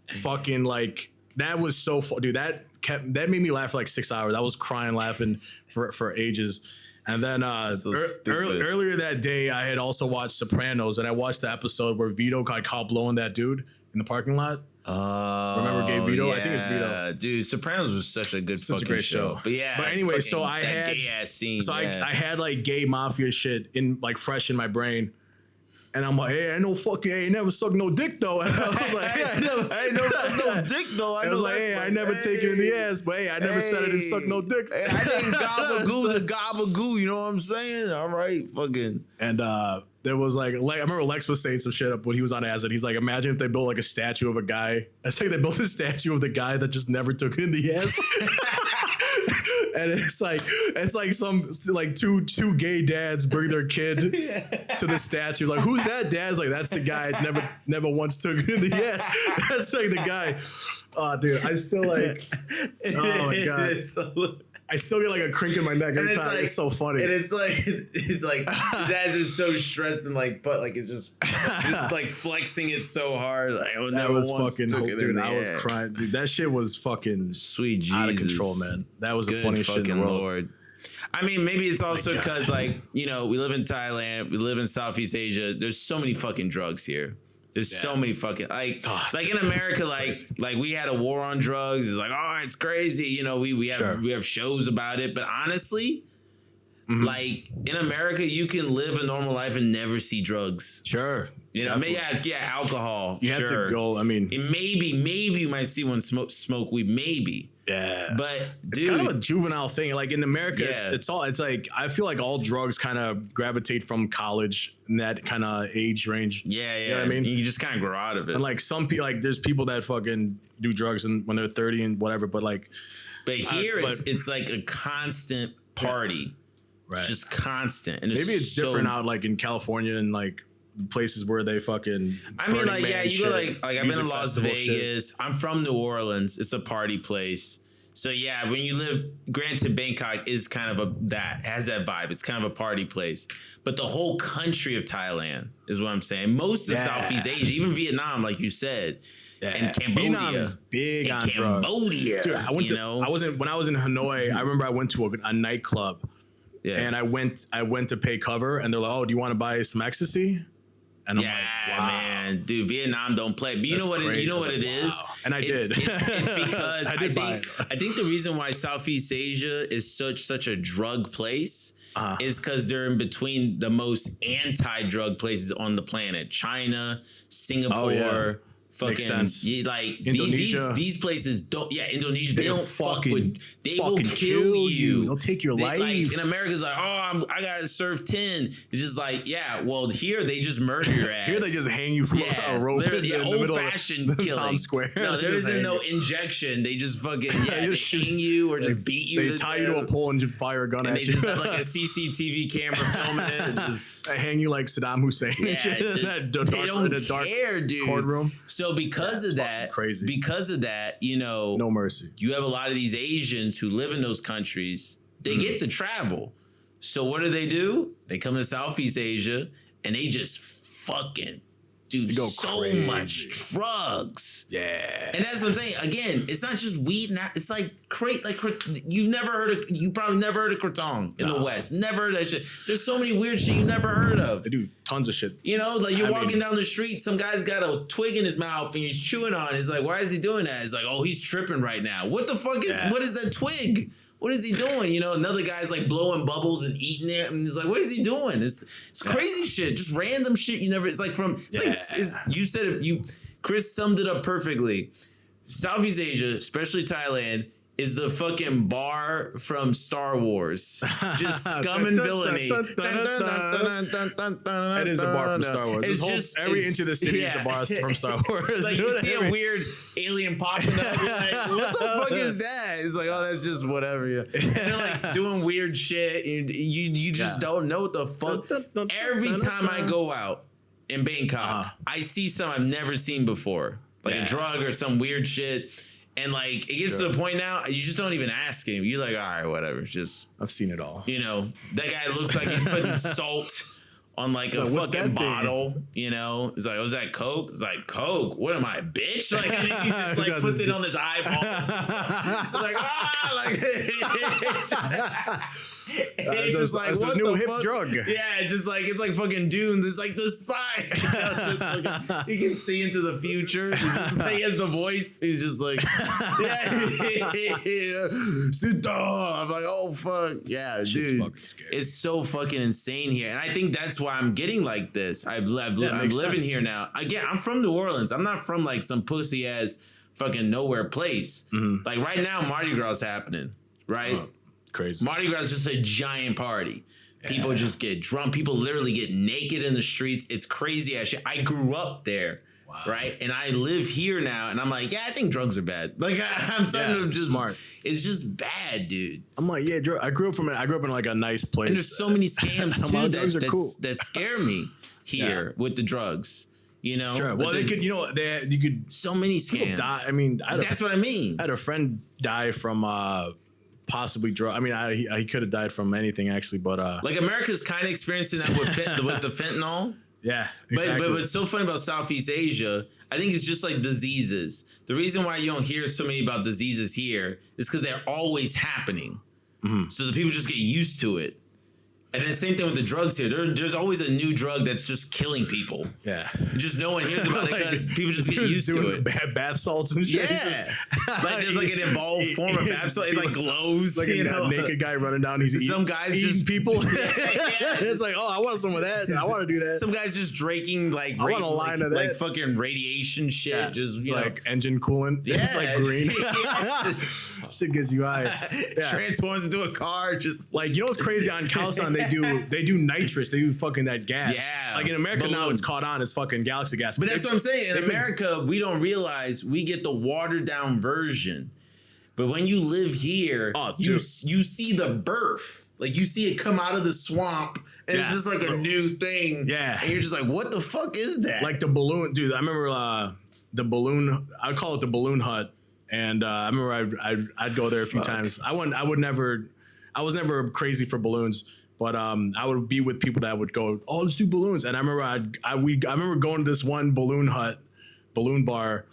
S1: fucking like that was so fun, dude. That made me laugh for like 6 hours. I was crying, laughing for ages. And then earlier that day, I had also watched Sopranos, and I watched the episode where Vito got caught blowing that dude in the parking lot. Remember Gay Vito?
S2: Yeah.
S1: I think it's Vito.
S2: Dude, Sopranos was such a great show. But yeah,
S1: but anyway, so I had
S2: gay ass scene.
S1: So I had like gay mafia shit in like fresh in my brain. And I'm like, hey, I ain't never sucked no dick though. And I was like, hey, I ain't never sucked no dick though. I was like, hey, I never taken it in the ass, but hey, I never said I didn't suck no dicks.
S2: Hey, I didn't gabagoo the gabagoo, you know what I'm saying? All right, fucking.
S1: And there was like I remember Lex was saying some shit up when he was on acid. He's like, imagine if they built like a statue of a guy. It's like they built a statue of the guy that just never took it in the ass. And it's like some like two gay dads bring their kid to the statue. Like, who's that dad? It's like, that's the guy that never once took it in the ass. That's like the guy. Oh, dude, I still like. Oh my god. I still get like a crink in my neck every time. Like, it's so funny.
S2: And it's like his ass is so stressed and like, but like it's just it's like flexing it so hard. Like,
S1: that was fucking, dude. I was crying, dude. That shit was fucking
S2: sweet Jesus.
S1: Out of control, man. That was the funniest shit in the world.
S2: Lord. I mean, maybe it's also because like, you know, we live in Thailand, we live in Southeast Asia. There's so many fucking drugs here. There's so many fucking like in America, like we had a war on drugs. It's like, oh, it's crazy. You know, we have shows about it. But honestly, like in America, you can live a normal life and never see drugs.
S1: Sure.
S2: You know, alcohol.
S1: You have to go. I mean,
S2: maybe you might see one smoke weed, maybe.
S1: Yeah,
S2: but
S1: it's kind of a juvenile thing. Like in America, it's like I feel like all drugs kind of gravitate from college in that kind of age range.
S2: Yeah,
S1: you know what I mean,
S2: you just kind of grow out of it.
S1: And like some people, like there's people that fucking do drugs when they're 30 and whatever. But like,
S2: it's like a constant party, right? It's just constant. And
S1: maybe it's different out like in California and like places where they fucking.
S2: I mean, like you go like I've been in Las Vegas. Shit. I'm from New Orleans. It's a party place. So yeah, when you live, granted, Bangkok is kind of has that vibe. It's kind of a party place. But the whole country of Thailand is what I'm saying. Most of Southeast Asia, even Vietnam, like you said, and Cambodia.
S1: Vietnam is big on drugs.
S2: Cambodia,
S1: dude, when I was in Hanoi. I remember I went to a nightclub, and I went to pay cover, and they're like, "Oh, do you want to buy some ecstasy?" And I'm like, wow.
S2: Man, dude, Vietnam don't play. But you know what it is?
S1: And I did.
S2: It's because I think the reason why Southeast Asia is such a drug place is because they're in between the most anti-drug places on the planet. China, Singapore, fucking like Indonesia. These places don't. Yeah, Indonesia. They don't fuck with. They will kill you.
S1: They'll take your life.
S2: Like, in America's like, oh, I gotta serve 10. It's just like, yeah. Well, here they just murder your ass.
S1: Here they just hang you from a rope in the middle of
S2: killing.
S1: Times Square.
S2: No, there isn't no injection. They just fucking they hang you or just beat you.
S1: They tie you to a pole and just fire a gun at you.
S2: They just have like a CCTV camera filming it. And just
S1: they hang you like Saddam Hussein.
S2: Yeah, they don't care, dude.
S1: Courtroom.
S2: So because of that, you know,
S1: no mercy.
S2: You have a lot of these Asians who live in those countries. They get to travel. So what do? They come to Southeast Asia and they just fucking do so much drugs.
S1: Yeah.
S2: And that's what I'm saying. Again, it's not just weed. It's like you probably never heard of Kratom in the West. Never heard of that shit. There's so many weird shit you never heard of.
S1: They do tons of shit.
S2: You know, like you're walking down the street, some guy's got a twig in his mouth and he's chewing on it. It's like, why is he doing that? It's like, oh, he's tripping right now. What the fuck what is that twig? What is he doing? You know, another guy's like blowing bubbles and eating it. And he's like, what is he doing? It's crazy shit. Just random shit you never, you said it, Chris summed it up perfectly. Southeast Asia, especially Thailand, is the fucking bar from Star Wars. Just scum and villainy.
S1: It is a bar from Star Wars. Every inch of the city is the bar from Star Wars.
S2: Like you see a weird alien popping up, you're like, what the fuck is that? It's like, oh, that's just whatever. Yeah. And they're like doing weird shit. You just don't know what the fuck. Every time I go out in Bangkok, I see something I've never seen before. Like a drug or some weird shit. And like it gets to the point now, you just don't even ask him. You're like, all right, whatever. Just
S1: I've seen it all.
S2: You know, that guy looks like he's putting salt on like a fucking bottle. You know, it's like, was that Coke? It's like, Coke. What am I, bitch? Like and he just like puts it on his eyeballs. It's like it's just like
S1: it's
S2: what
S1: a new
S2: the
S1: hip
S2: fuck?
S1: Drug.
S2: Yeah, just like it's like fucking Dunes. It's like the spy. He can see into the future. He has the voice. He's just like, sit down. I'm like, oh fuck, yeah, dude.
S1: Fucking scary.
S2: It's so fucking insane here, and I think that's why why I'm getting like this. I'm living here now. Again, I'm from New Orleans. I'm not from like some pussy ass fucking nowhere place. Mm-hmm. Like right now, Mardi Gras is happening. Right?
S1: Crazy.
S2: Mardi Gras is just a giant party. People just get drunk. People literally get naked in the streets. It's crazy ass shit. I grew up there. Wow. Right. And I live here now. And I'm like, yeah, I think drugs are bad. Like I'm starting to just
S1: smart.
S2: It's just bad, dude.
S1: I'm like, yeah, I grew up in like a nice place.
S2: And there's so many scams too
S1: cool.
S2: that scare me here with the drugs. You know?
S1: Sure. Well, they could, you could.
S2: So many scams.
S1: Die. I mean,
S2: that's what I mean.
S1: I had a friend die from possibly drug. I mean, he could have died from anything actually, but
S2: like America's kind of experiencing that with the fentanyl.
S1: Yeah, exactly.
S2: But what's so funny about Southeast Asia, I think it's just like diseases. The reason why you don't hear so many about diseases here is because they're always happening. Mm-hmm. So the people just get used to it. And then the same thing with the drugs here. There's always a new drug that's just killing people.
S1: Yeah.
S2: Just no one hears about it because people just get used to it.
S1: Bath salts and shit.
S2: Yeah. Like there's like an involved form of bath salt. It like glows.
S1: Like a naked guy running down. He's
S2: some guys
S1: eating
S2: just
S1: people. It's like, oh, I want some of that. I want to do that.
S2: Some guys just drinking like
S1: I want a line of that.
S2: Like fucking radiation shit. Yeah. Just
S1: like engine coolant.
S2: Yeah.
S1: It's like green. Shit gets you high.
S2: Yeah. Transforms into a car. Just
S1: like, you know what's crazy on Caution? They do nitrous. They do fucking that gas.
S2: Yeah.
S1: Like in America now, it's caught on. It's fucking galaxy gas.
S2: But that's what I'm saying. In America, we don't realize we get the watered down version. But when you live here, you see the birth. Like you see it come out of the swamp, and it's just like a new thing.
S1: Yeah.
S2: And you're just like, what the fuck is that?
S1: Like the balloon, dude. I remember the balloon. I'd call it the balloon hut, and I remember I'd go there a few times. I was never crazy for balloons. But I would be with people that would go, oh, let's do balloons. And I remember I remember going to this one balloon bar,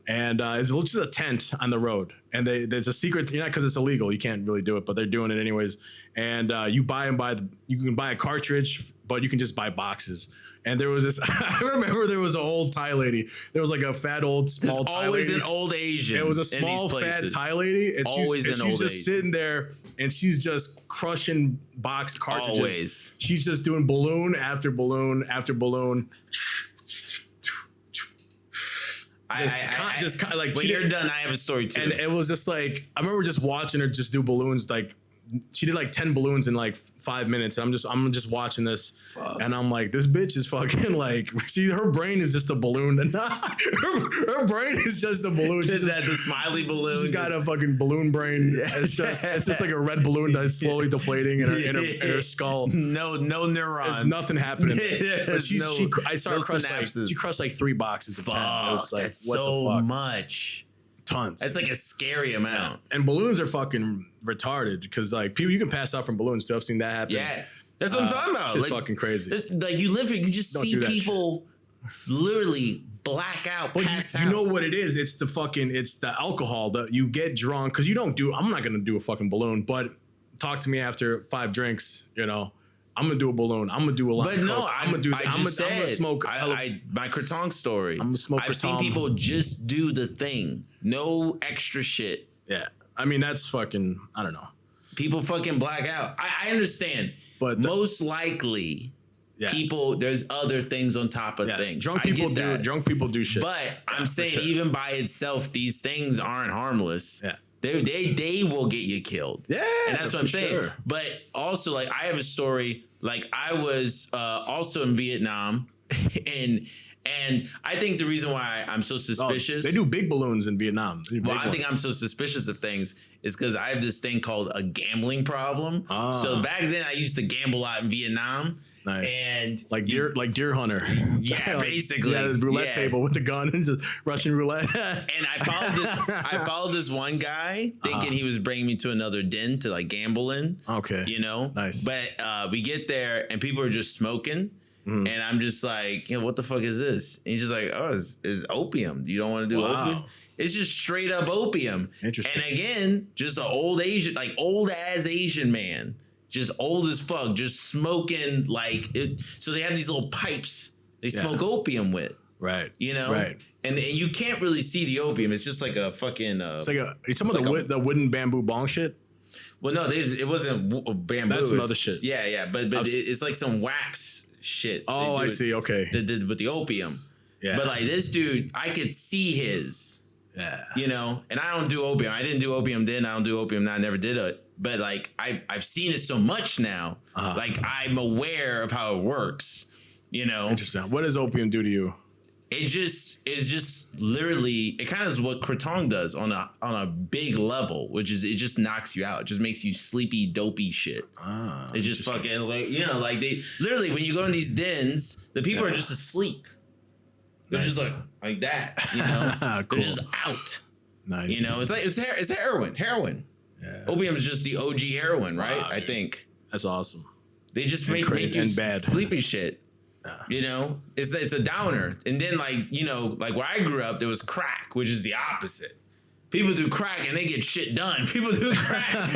S1: and it's just a tent on the road. And there's a secret, because it's illegal, you can't really do it, but they're doing it anyways. And you can buy a cartridge, but you can just buy boxes. And there was this, I remember there was an old Thai lady. There was like a fat old small Thai lady.
S2: Always an old Asian.
S1: It was a small fat Thai lady. And she's just sitting there, and she's just crushing boxed cartridges.
S2: Always.
S1: She's just doing balloon after balloon after balloon.
S2: When you're done, I have a story too.
S1: And it was just like, I remember just watching her just do balloons. Like she did like 10 balloons in like 5 minutes. And I'm just watching this. Fuck. And I'm like, this bitch is fucking like, her brain is just a balloon. her brain is just a balloon.
S2: Just that the smiley balloon.
S1: She's got a fucking balloon brain. Yeah. It's just like a red balloon that's slowly deflating in her skull.
S2: No neurons.
S1: There's nothing happening. But I saw her crush she crushed like 3 boxes of 10. It's like,
S2: that's
S1: what
S2: so
S1: the fuck?
S2: much.
S1: Tons.
S2: That's like a scary amount.
S1: Yeah. And balloons are fucking retarded because like people, you can pass out from balloons too. I've seen that happen.
S2: Yeah. That's what I'm talking about.
S1: It's fucking crazy.
S2: Like you live here, you just see people literally black out, pass out.
S1: You know what it is? It's the alcohol that you get drunk because I'm not going to do a fucking balloon, but talk to me after 5 drinks, I'm gonna do a balloon. I'm gonna do a lot. But no, I'm gonna smoke.
S2: My Kraton story.
S1: I'm gonna smoke.
S2: I've seen people just do the thing. No extra shit.
S1: Yeah, I mean that's fucking. I don't know.
S2: People fucking black out. I understand, but most likely, people. There's other things on top of things.
S1: Drunk people do shit.
S2: But I'm saying even by itself, these things aren't harmless. Yeah. They will get you killed.
S1: Yeah.
S2: And that's what I'm saying. Sure. But also, like, I have a story. Like, I was also in Vietnam, and I think the reason why I'm so suspicious.
S1: They do big balloons in Vietnam.
S2: I think I'm so suspicious of things is because I have this thing called a gambling problem. Oh. So back then, I used to gamble a lot in Vietnam.
S1: Nice.
S2: And
S1: deer hunter.
S2: Yeah, basically.
S1: Yeah, the roulette table with the gun and just Russian roulette.
S2: And I followed this one guy thinking he was bringing me to another den to like gamble in.
S1: Okay.
S2: Nice. But we get there and people are just smoking. Mm. And I'm just like, what the fuck is this? And he's just like, oh, it's opium. You don't want to do opium? It's just straight up opium.
S1: Interesting.
S2: And again, just an old as Asian man. Just old as fuck, just smoking like it. So they have these little pipes they smoke opium with.
S1: Right.
S2: Right. And you can't really see the opium. It's just like a fucking.
S1: It's like you're talking about the wooden bamboo bong shit?
S2: Well, no, it wasn't bamboo.
S1: That's some other shit.
S2: Yeah. But it's like some wax shit.
S1: Oh, I see. Okay.
S2: They did with the opium.
S1: Yeah.
S2: But like this dude, I could see his.
S1: Yeah.
S2: You know, and I don't do opium. I didn't do opium then. I don't do opium now. I never did it. But like I've seen it so much now. Like I'm aware of how it works. You know.
S1: Interesting. What does opium do to you?
S2: It just literally, it kind of is what kratom does on a big level, which is it just knocks you out. It just makes you sleepy, dopey shit. It just fucking like, you know, like they literally, when you go in these dens, the people are just asleep. They're just like that, you know. Cool. They're just out.
S1: Nice.
S2: You know, it's heroin. Yeah. Opium is just the OG heroin, right? Wow, I think.
S1: That's awesome.
S2: They just make you sleep and shit. You know, it's a downer. And then like, you know, like where I grew up, there was crack, which is the opposite. People do crack and they get shit done. People do crack.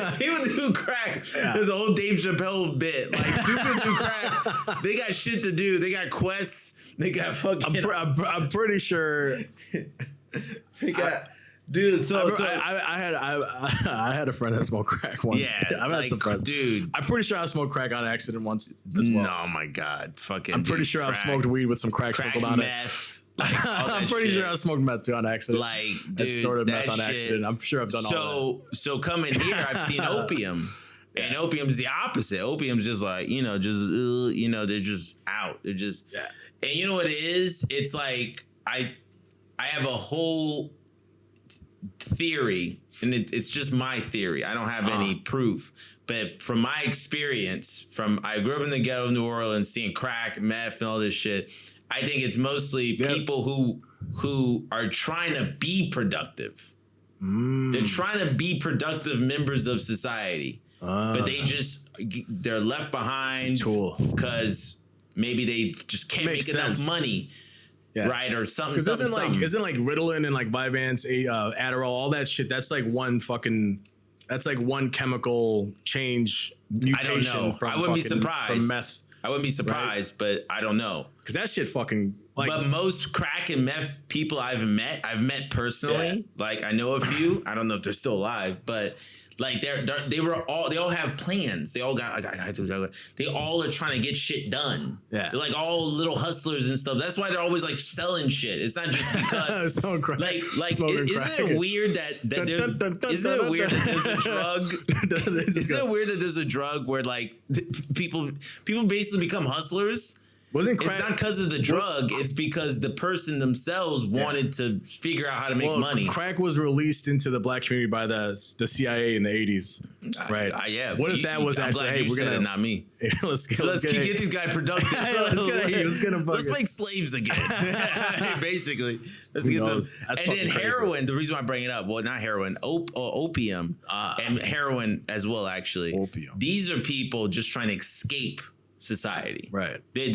S2: Yeah. There's a whole Dave Chappelle bit. Like people do crack. They got shit to do. They got quests. They got fucking.
S1: I'm pretty sure.
S2: They got. Dude,
S1: I had a friend that smoked crack once.
S2: Yeah,
S1: I've had some friends.
S2: Dude,
S1: I'm pretty sure I smoked crack on accident once as well.
S2: Oh my god, fucking.
S1: I'm pretty sure I've smoked weed with some crack sprinkled on
S2: meth, it.
S1: Like, I'm pretty sure I smoked meth too on accident.
S2: Like, dude,
S1: snorted meth on accident. I'm sure I've done all that.
S2: So coming here, I've seen opium. And opium's the opposite. Opium's just like, you know, they're just out. They're just, and you know what it is? It's like, I have a whole theory, and it's just my theory. I don't have any proof, but from my experience, I grew up in the ghetto of New Orleans, seeing crack, meth, and all this shit. I think it's mostly people who are trying to be productive. They're trying to be productive members of society, but they're left behind because maybe they just can't make enough money. Yeah. Right, or something.
S1: Because isn't like Ritalin and like Vyvanse, Adderall, all that shit? That's like one chemical change mutation.
S2: I don't know. I wouldn't be surprised
S1: from meth.
S2: I wouldn't be surprised, but I don't know.
S1: Because that shit fucking. Like,
S2: but most crack and meth people I've met personally. Yeah. Like I know a few. I don't know if they're still alive, but. Like they all have plans. They all got they all are trying to get shit done. Yeah. They're like all little hustlers and stuff. That's why they're always like selling shit. It's not just because isn't it weird that there's a drug where like people basically become hustlers?
S1: Wasn't crack?
S2: It's not because of the drug. It's because the person themselves wanted to figure out how to make money.
S1: Crack was released into the black community by the CIA in the 80s, right?
S2: Yeah.
S1: What if that was actually? Hey, we're gonna
S2: not me.
S1: Let's get
S2: these guys productive. Let's make slaves again. Basically, let's get them. And then heroin. The reason why I bring it up, well, not heroin, opium, and heroin as well. Actually,
S1: opium.
S2: These are people just trying to escape society.
S1: Right.
S2: They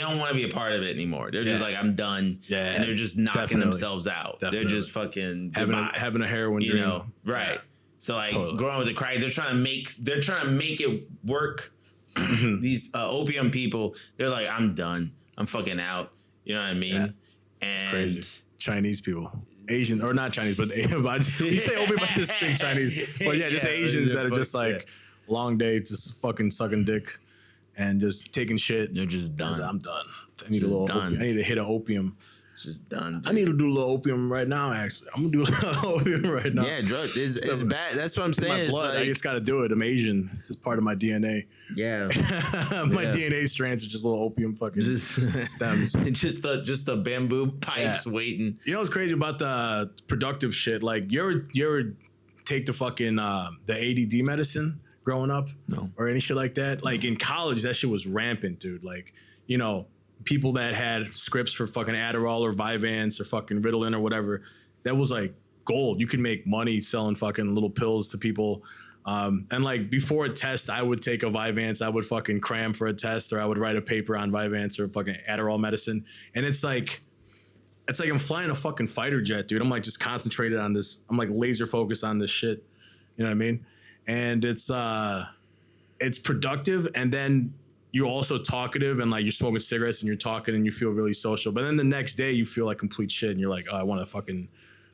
S2: don't want to be a part of it anymore. They're just like, I'm done. Yeah. And they're just knocking themselves out. Definitely. They're just fucking
S1: having a heroin dream.
S2: You know? Right. Yeah. So like growing with the crack, they're trying to make it work. These opium people, they're like, I'm done. I'm fucking out. You know what I mean? Yeah. And
S1: it's crazy. Chinese people. Asian, or not Chinese, but you say opium, but just think Chinese. But yeah, just Asians that are just like long day, just fucking sucking dicks. And just taking shit.
S2: They're just done.
S1: I'm done. I need a little opium. I need to hit an opium.
S2: Just done. Dude.
S1: I need to do a little opium right now, actually. I'm going to do a little opium right now.
S2: Yeah, drugs. It's bad. That's what I'm saying.
S1: My blood. I just got to do it. I'm Asian. It's just part of my DNA.
S2: Yeah.
S1: My DNA strands are just little opium fucking stems.
S2: just a bamboo pipes waiting.
S1: You know what's crazy about the productive shit? Like, you ever take the fucking the ADD medicine? Growing up, no, or any shit like that. Like in college, that shit was rampant, dude. Like, you know, people that had scripts for fucking Adderall or Vyvanse or fucking Ritalin or whatever, that was like gold. You could make money selling fucking little pills to people. And like before a test, I would take a Vyvanse, I would fucking cram for a test, or I would write a paper on Vyvanse or fucking Adderall medicine. And it's like I'm flying a fucking fighter jet, dude. I'm like just concentrated on this. I'm like laser focused on this shit. You know what I mean? And it's productive, and then you're also talkative, and like you're smoking cigarettes and you're talking and you feel really social. But then the next day you feel like complete shit, and you're like, oh, I want to fucking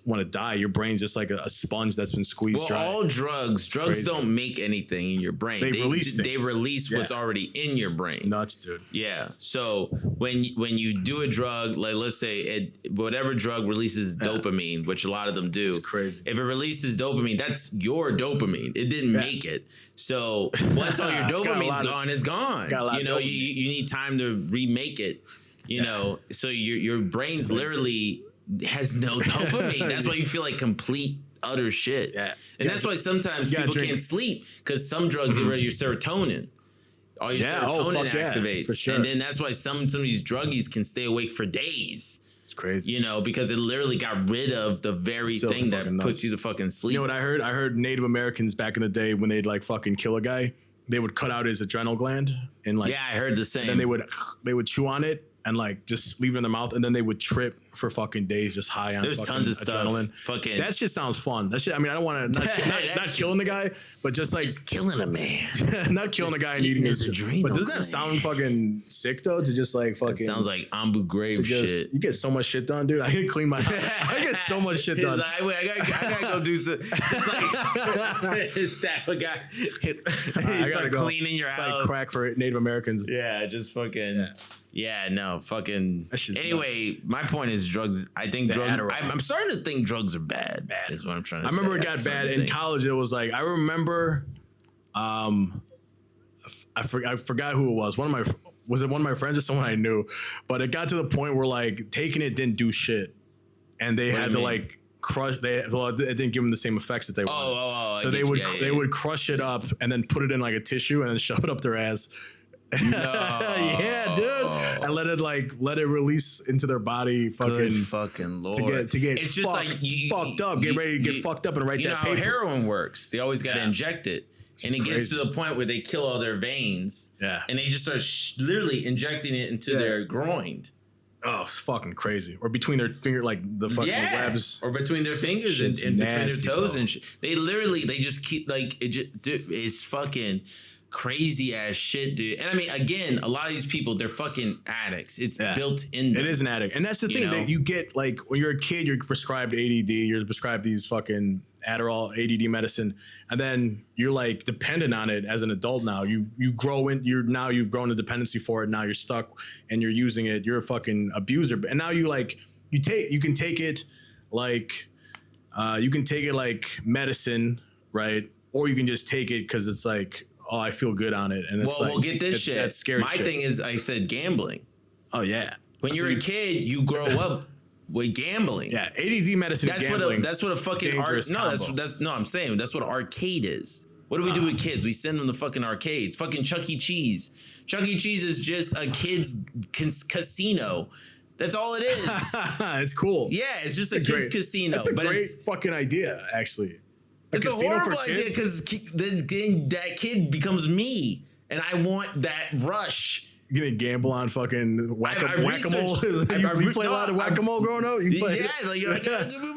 S1: want to die. Your brain's just like a sponge that's been squeezed dry.
S2: All drugs don't make anything in your brain. They release what's already in your brain.
S1: It's nuts, dude.
S2: Yeah. So when you do a drug, like let's say whatever drug releases dopamine, which a lot of them do.
S1: It's crazy.
S2: If it releases dopamine, that's your dopamine. It didn't make it. So once all your dopamine's gone, it's gone. You know, you need time to remake it. You know, so your brain's literally has no dopamine. That's why you feel like complete utter shit. Yeah. And that's why sometimes people can't sleep, because some drugs get rid of your serotonin. All your serotonin activates. For sure. And then that's why some of these druggies can stay awake for days.
S1: It's crazy.
S2: You know, because it literally got rid of the very thing that puts you to fucking sleep.
S1: You know what I heard? I heard Native Americans back in the day, when they'd like fucking kill a guy, they would cut out his adrenal gland and like,
S2: I heard the same.
S1: And then they would chew on it and like just leave it in their mouth, and then they would trip for fucking days, just high on fucking
S2: tons of
S1: adrenaline.
S2: Fucking
S1: that shit sounds fun. That shit. I mean, I don't want to not killing the guy, but just like
S2: killing a man,
S1: not killing the guy and eating his adrenal. But doesn't that sound fucking sick though? To just like fucking. It
S2: sounds like Ambu Grave shit.
S1: You get so much shit done, dude. I can clean my house. I get so much shit done.
S2: Like, I gotta go do some. Just like stab a guy.
S1: I gotta go
S2: cleaning your
S1: house.
S2: It's
S1: like crack for Native Americans.
S2: Yeah, just fucking. Yeah. Yeah, no, fucking. Anyway, nuts. My point is drugs. I think drugs. I'm starting to think drugs are bad. Bad is what I'm trying to say.
S1: I remember it got bad in college. It was like, I remember, I forgot who it was. Was it one of my friends or someone I knew? But it got to the point where like taking it didn't do shit, and they had to like crush. It didn't give them the same effects that they wanted. So they would crush it up and then put it in like a tissue and then shove it up their ass. No. Yeah, dude. And let it release into their body.
S2: Good fucking Lord.
S1: To get
S2: it's just like
S1: fucked up. Get ready to get fucked up and write that paper.
S2: You know how heroin works. They always got to inject it. And it gets to the point where they kill all their veins. Yeah. And they just start literally injecting it into their groin.
S1: Oh, it's fucking crazy. Or between their finger, like the fucking webs.
S2: Or between their fingers and between their toes and shit. They just keep like, dude, it's fucking crazy ass shit, dude. And I mean, again, a lot of these people, they're fucking addicts. It's built in them.
S1: It is an addict. And that's the thing that you get, like, when you're a kid, you're prescribed ADD, you're prescribed these fucking Adderall, ADD medicine, and then you're like dependent on it as an adult now. You grow in, you've grown a dependency for it, now you're stuck and you're using it, you're a fucking abuser. And now you can take it like medicine, right? Or you can just take it because it's like, oh, I feel good on it. And it's
S2: well, get this shit. That's scary. My thing is, I said gambling.
S1: Oh yeah.
S2: When you're a kid, you grow up with gambling.
S1: Yeah, ADD medicine.
S2: That's what a fucking I'm saying that's what arcade is. What do we do with kids? We send them to fucking arcades. Fucking Chuck E. Cheese. Chuck E. Cheese is just a kid's casino. That's all it is.
S1: It's cool.
S2: Yeah, it's just a kid's casino.
S1: That's a great fucking idea, actually.
S2: It's a horrible idea because that kid becomes me, and I want that rush.
S1: You're gonna gamble on fucking whack-a-mole? You play a lot of whack-a-mole growing up? You play,
S2: give me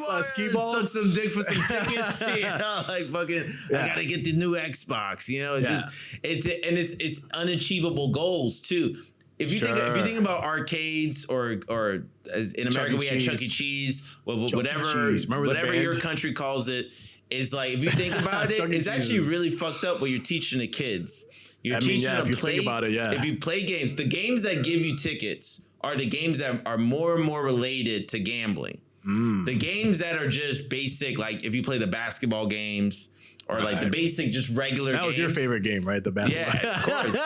S2: one. Skee ball? Suck some dick for some tickets. You know, like fucking, I gotta get the new Xbox. You know, it's unachievable goals too. If you think about arcades or as in America we had Chuck E. Cheese, whatever your country calls it. It's like, if you think about it, it's actually really fucked up what you're teaching the kids. You're teaching them to play. Think about it, if you play games, the games that give you tickets are the games that are more and more related to gambling. The games that are just basic, like if you play the basketball games or like the basic, just regular games.
S1: That was your favorite game, right? The basketball.
S2: Yeah, of course.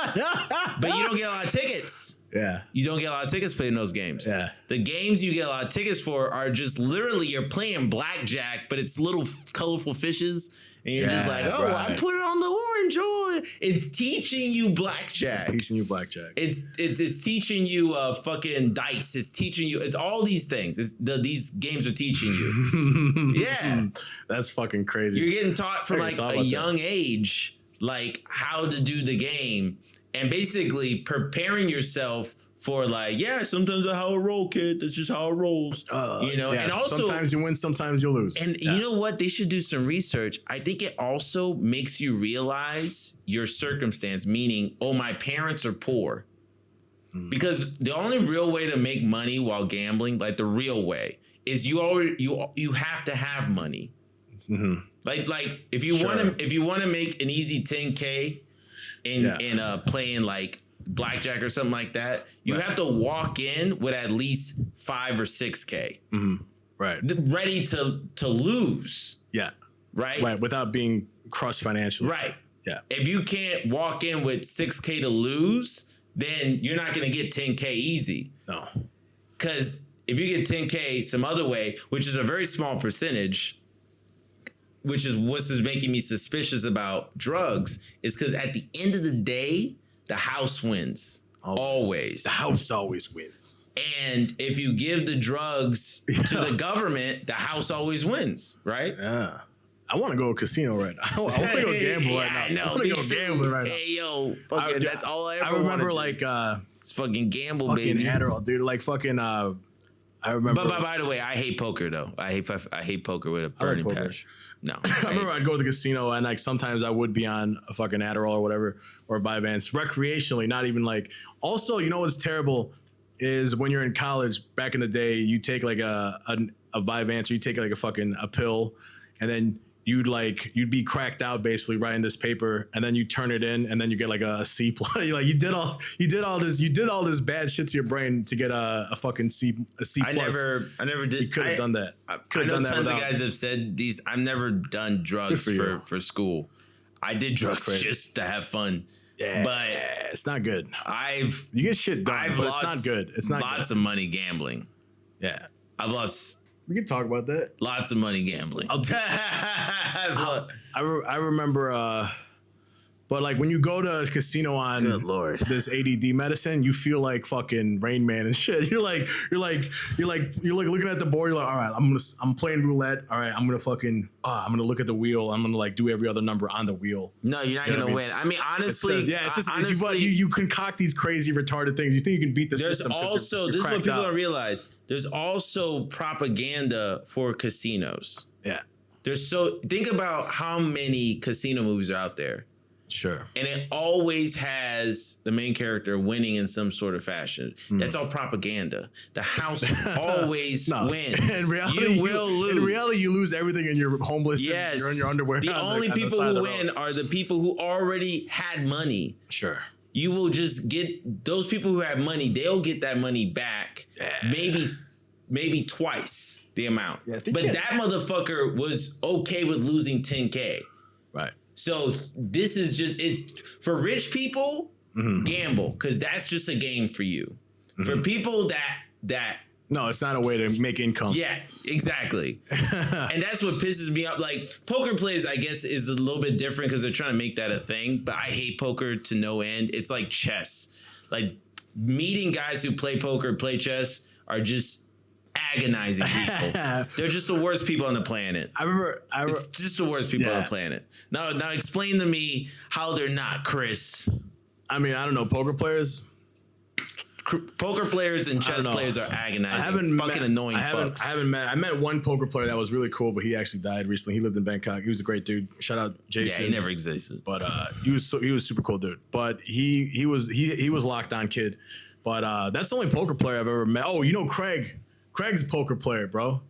S2: But you don't get a lot of tickets.
S1: Yeah.
S2: You don't get a lot of tickets playing those games.
S1: Yeah.
S2: The games you get a lot of tickets for are just literally you're playing blackjack, but it's little colorful fishes. And you're just like, I put it on the orange. Oh, it's teaching you blackjack.
S1: It's teaching you blackjack.
S2: It's teaching you fucking dice. It's teaching you. It's all these things. These games are teaching you. Yeah.
S1: That's fucking crazy.
S2: You're getting taught from like a young age, like how to do the game. And basically preparing yourself for like, sometimes that's how it rolls, kid. That's just how it rolls. And also
S1: sometimes you win, sometimes you lose.
S2: And you know what? They should do some research. I think it also makes you realize your circumstance, meaning, my parents are poor. Because the only real way to make money while gambling, like the real way, is you have to have money. Mm-hmm. Like if you want to make an easy 10K in playing like blackjack or something like that, you have to walk in with at least 5 or 6K.
S1: Mm-hmm. Right.
S2: Ready to lose.
S1: Yeah.
S2: Right.
S1: Right. Without being crushed financially.
S2: Right.
S1: Yeah.
S2: If you can't walk in with 6K to lose, then you're not going to get 10K easy.
S1: No.
S2: Because if you get 10K some other way, which is a very small percentage, which is what's making me suspicious about drugs, is because at the end of the day, the house wins. Always.
S1: The house always wins.
S2: And if you give the drugs to the government, the house always wins, right?
S1: Yeah. I want to go to a casino right now. I want to go gamble right now.
S2: I know.
S1: I want to go gambling right now.
S2: Hey, yo. That's all I ever
S1: I remember
S2: wanted.
S1: Like...
S2: it's fucking gamble,
S1: fucking
S2: baby.
S1: Adderall, dude. Like fucking... I remember...
S2: But by the way, I hate poker, though. I hate poker with a burning passion. No.
S1: I remember I'd go to the casino and like sometimes I would be on a fucking Adderall or whatever, or Vyvanse, recreationally, not even like... Also, you know what's terrible is when you're in college, back in the day, you take like a Vyvanse or you take like a pill, and then you'd be cracked out basically writing this paper, and then you turn it in, and then you get like a C plus. Like you did all this bad shit to your brain to get a fucking C plus.
S2: I never did.
S1: You could have done that.
S2: I know tons of guys have said these. I've never done drugs for school. I did drugs just to have fun.
S1: Yeah, but it's not good. You get shit done, but it's not good. It's not
S2: lots of money gambling.
S1: Yeah,
S2: I've lost.
S1: We can talk about that.
S2: Lots of money gambling.
S1: I remember, but like when you go to a casino on this ADD medicine, you feel like fucking Rain Man and shit. You're like looking at the board. You're like, all right, I'm playing roulette. All right, I'm gonna look at the wheel. I'm gonna like do every other number on the wheel.
S2: No, you're not gonna win. I mean, honestly,
S1: you concoct these crazy retarded things. You think you can beat the system.
S2: There's also this is what people don't realize. There's also propaganda for casinos.
S1: Yeah.
S2: Think about how many casino movies are out there.
S1: Sure.
S2: And it always has the main character winning in some sort of fashion. That's all propaganda. The house always wins.
S1: In reality, you will lose. In reality, you lose everything and you're homeless. Yes. And you're in your underwear.
S2: The only people who win are the people who already had money.
S1: Sure.
S2: You will just get those people who have money. They'll get that money back. Yeah. Maybe twice the amount. Yeah, but that motherfucker was okay with losing 10K.
S1: Right.
S2: So this is just it for rich people. Gamble, because that's just a game for you. For people that
S1: no, it's not a way to make income.
S2: Yeah, exactly. And that's what pisses me off. Like poker plays, I guess, is a little bit different because they're trying to make that a thing. But I hate poker to no end. It's like chess. Like meeting guys who play poker, play chess are just agonizing people. They're just the worst people on the planet. It's just the worst people on the planet. Now explain to me how they're not, Chris.
S1: I mean, I don't know. Poker players
S2: and chess players are agonizing. Annoying fucks.
S1: I met one poker player that was really cool, but he actually died recently. He lived in Bangkok. He was a great dude. Shout out Jason.
S2: Yeah, he never existed.
S1: But he was a super cool dude. But he was locked on kid. But that's the only poker player I've ever met. Oh, you know Craig. Craig's a poker player, bro.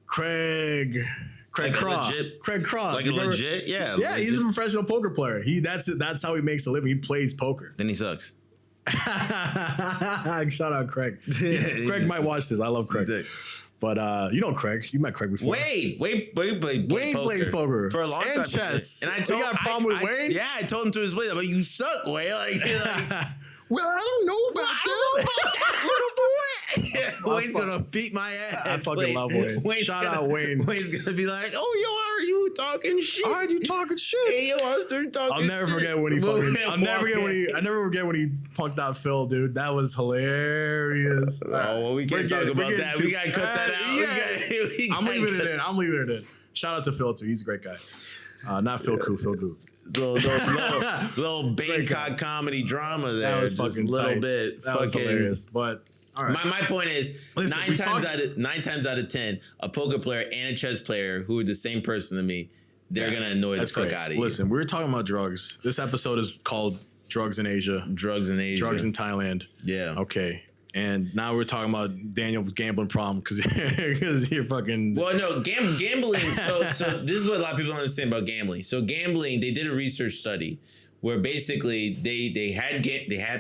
S1: Craig Craw. Craig Craw.
S2: Like legit? Yeah.
S1: Yeah, he's a professional poker player. That's how he makes a living. He plays poker.
S2: Then he sucks.
S1: Shout out Craig. Craig might watch this. I love Craig. But you know Craig. You met Craig before.
S2: Wayne
S1: plays poker
S2: for a long time.
S1: And chess.
S2: And I told
S1: you got a problem with Wayne?
S2: Yeah, I told him to his face. I'm like, you suck, Wayne.
S1: Well, I don't know about that, little boy.
S2: Wayne's gonna beat my ass.
S1: I fucking love Wayne. Shout out Wayne.
S2: Wayne's gonna be like, "Oh, yo, are you talking shit?
S1: Are you talking shit?
S2: Hey, yo, I started talking.
S1: I'll never forget when he fucking. I never forget when he punked out Phil, dude. That was hilarious.
S2: Oh, well, we can't talk about that. We gotta cut that out.
S1: Yeah. I'm leaving it in. Shout out to Phil too. He's a great guy. Not Phil Koo, Phil Koo.
S2: Little Bangkok comedy drama there.
S1: That was fucking
S2: little bit.
S1: That was hilarious. But all right.
S2: My point is, listen, 9 times out of 10, a poker player and a chess player who are the same person to me, they're gonna annoy the fuck out of you.
S1: Listen, we were talking about drugs. This episode is called Drugs in Asia.
S2: Drugs in Asia.
S1: Drugs in Thailand.
S2: Yeah.
S1: Okay. And now we're talking about Daniel's gambling problem because you're fucking.
S2: Well, no, gambling. So this is what a lot of people don't understand about gambling. So gambling, they did a research study where basically they had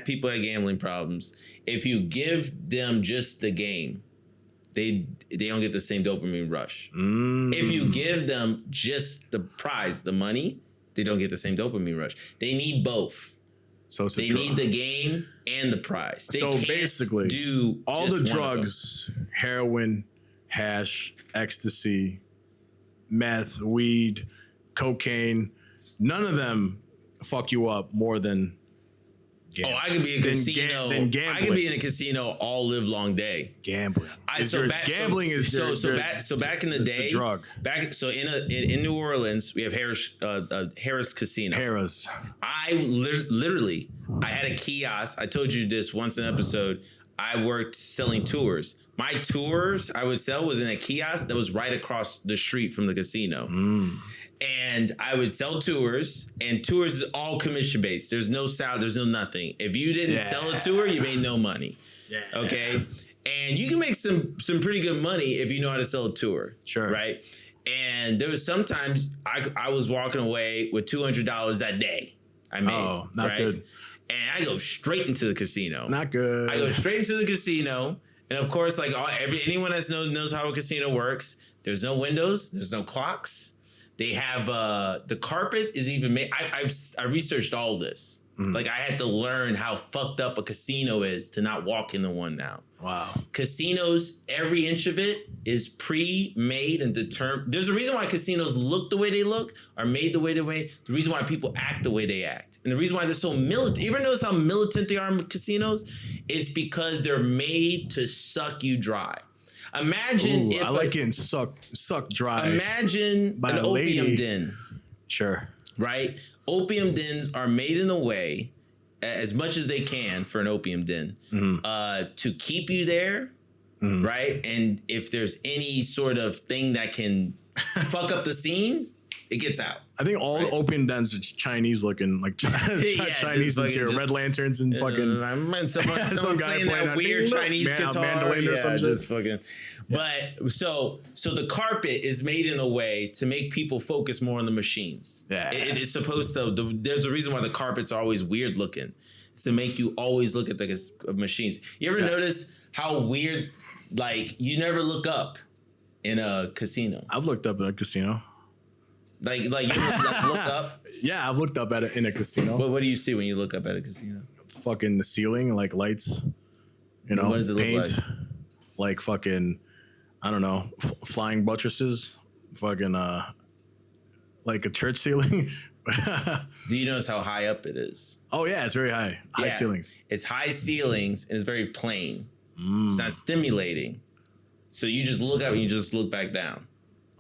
S2: people had gambling problems. If you give them just the game, they don't get the same dopamine rush. If you give them just the prize, the money, they don't get the same dopamine rush. They need both. So they need the game and the prize. They can't basically do
S1: all the drugs, heroin, hash, ecstasy, meth, weed, cocaine, none of them fuck you up more than gambling.
S2: I could be in a casino. I could be in a casino all live long day.
S1: Gambling.
S2: Back in the day,
S1: drug.
S2: In New Orleans, we have Harris Casino.
S1: Harris.
S2: I literally had a kiosk. I told you this once in an episode. I worked selling tours. My tours I would sell was in a kiosk that was right across the street from the casino. And I would sell tours, and tours is all commission based. There's no salary, there's no nothing. If you didn't sell a tour, you made no money. Okay? And you can make some pretty good money if you know how to sell a tour.
S1: Sure.
S2: Right? And there was sometimes I was walking away with $200 that day I made.
S1: Oh, not good.
S2: And I go straight into the casino.
S1: Not good.
S2: I go straight into the casino. And of course, like anyone that knows how a casino works, there's no windows, there's no clocks. They have the carpet is even made. I researched all this. Like I had to learn how fucked up a casino is to not walk into one now.
S1: Wow.
S2: Casinos, every inch of it is pre-made and determined. There's a reason why casinos look the way they look, are made the way they way. The reason why people act the way they act. And the reason why they're so militant. You ever notice how militant they are in casinos? It's because they're made to suck you dry. Imagine if
S1: I like getting sucked dry.
S2: Imagine an opium den.
S1: Sure.
S2: Right? Opium dens are made in a way, as much as they can for an opium den, to keep you there, right? And if there's any sort of thing that can fuck up the scene, it gets out.
S1: I think all opium dens are Chinese looking, like Chinese interior, red lanterns and fucking.
S2: Some guy playing that weird Chinese guitar, mandolin or some shit. Fucking. But so the carpet is made in a way to make people focus more on the machines.
S1: Yeah,
S2: it's supposed to. There's a reason why the carpets are always weird looking. It's to make you always look at the machines. You ever notice how weird? Like you never look up in a casino.
S1: I've looked up in a casino.
S2: Like you look up?
S1: Yeah, I've looked up at it in a casino.
S2: What do you see when you look up at a casino?
S1: Fucking the ceiling, like lights. You know,
S2: what does it
S1: paint,
S2: look
S1: like fucking, I don't know, flying buttresses, fucking like a church ceiling.
S2: Do you notice how high up it is?
S1: Oh yeah, it's very high. High ceilings.
S2: It's high ceilings and it's very plain. It's not stimulating. So you just look up and you just look back down.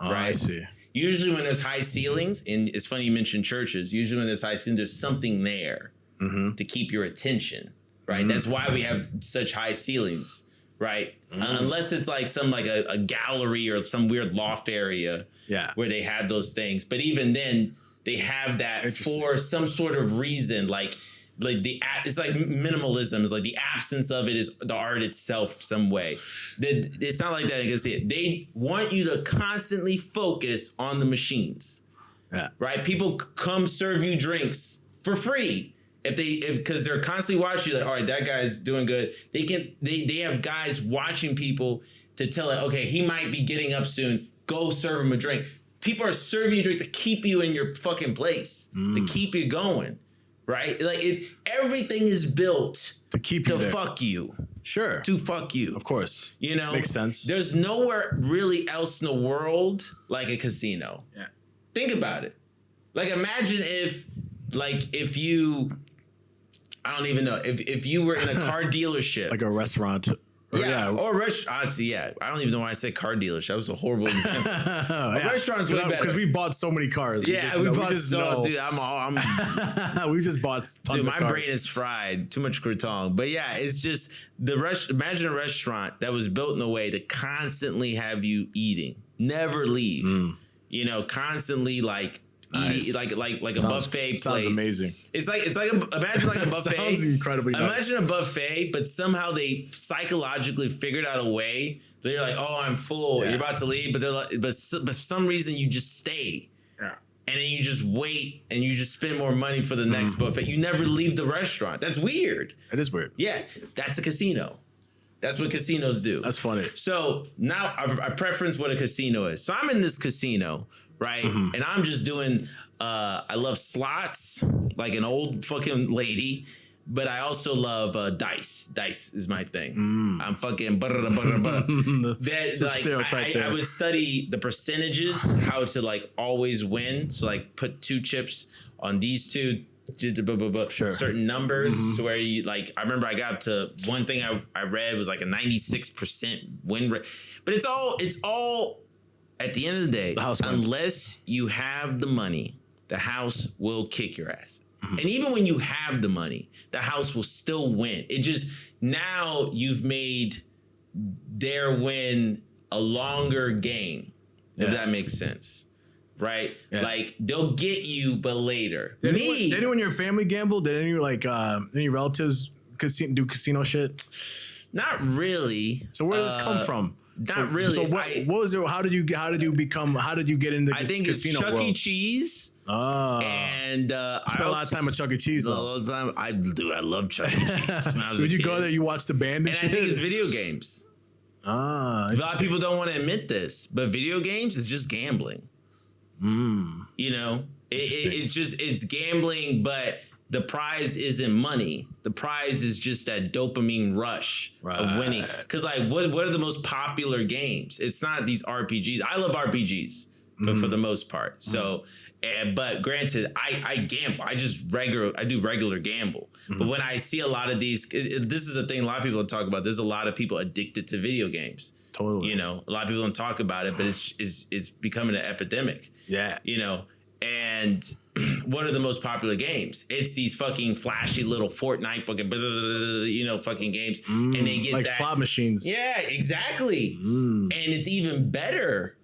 S1: Oh, right? I see.
S2: Usually when there's high ceilings, and it's funny you mentioned churches, usually when there's high ceilings, there's something there to keep your attention, right? That's why we have such high ceilings, right? Unless it's like a gallery or some weird loft area where they have those things. But even then, they have that for some sort of reason, it's like minimalism. It's like the absence of it is the art itself some way. It's not like that. I can see it. They want you to constantly focus on the machines. Yeah. Right? People come serve you drinks for free. Because they're constantly watching you, like, all right, that guy's doing good. They have guys watching people to tell it, okay, he might be getting up soon. Go serve him a drink. People are serving you a drink to keep you in your fucking place, to keep you going. Right? Like everything is built
S1: to keep you there.
S2: Fuck you.
S1: Sure.
S2: To fuck you.
S1: Of course.
S2: You know?
S1: Makes sense.
S2: There's nowhere really else in the world like a casino.
S1: Yeah.
S2: Think about it. Like imagine if you, I don't even know, if you were in a car dealership.
S1: Like a restaurant.
S2: Or restaurant. Honestly, I don't even know why I said car dealership. That was a horrible example. Restaurants way better
S1: because we bought so many cars.
S2: We bought dude.
S1: We just bought tons of cars.
S2: My brain is fried. Too much crouton. But yeah, it's just imagine a restaurant that was built in a way to constantly have you eating, never leave. You know, constantly like eating like a buffet place.
S1: Sounds amazing.
S2: It's like imagine like a buffet.
S1: Sounds incredibly nice.
S2: Imagine a buffet, but somehow they psychologically figured out a way. They're like, oh, I'm full. You're about to leave, but they're like, but for some reason you just stay.
S1: Yeah.
S2: And then you just wait and you just spend more money for the next buffet. You never leave the restaurant. That's weird.
S1: It is weird.
S2: Yeah, that's a casino. That's what casinos do.
S1: That's funny.
S2: So now I preference what a casino is. So I'm in this casino, right? And I'm just doing, I love slots like an old fucking lady. But I also love dice. Dice is my thing. I'm fucking That's like I would study the percentages, how to like always win. So like put 2 chips on these 2, certain numbers to where you like. I remember I got up to one thing I read was like a 96% win rate. But it's all at the end of the day, unless you have the money, the house will kick your ass. And even when you have the money, the house will still win. It just, now you've made their win a longer game, if that makes sense. Right? Yeah. Like, they'll get you, but later.
S1: Did anyone in your family gamble? Did any relatives do casino shit?
S2: Not really.
S1: So where did this come from?
S2: Not really.
S1: So what was it? How did you get into casino? I think
S2: it's Chuck E. Cheese.
S1: Oh.
S2: And
S1: I spent a lot of time at Chuck E. Cheese.
S2: A lot of time. I love Chuck E. Cheese.
S1: When you go there, you watch the band and shit?
S2: I think it's video games. A lot of people don't want to admit this, but video games is just gambling. You know, it's gambling, but the prize isn't money. The prize is just that dopamine rush of winning. Because like, what are the most popular games? It's not these RPGs. I love RPGs for the most part. So, but granted, I gamble. I do regular gamble. But when I see a lot of these, this is a thing a lot of people don't talk about. There's a lot of people addicted to video games.
S1: Totally.
S2: You know, a lot of people don't talk about it, but it's becoming an epidemic.
S1: Yeah.
S2: You know, and what are the most popular games? It's these fucking flashy little Fortnite fucking, fucking games. And they get
S1: like
S2: that,
S1: slot machines.
S2: Yeah, exactly. And it's even better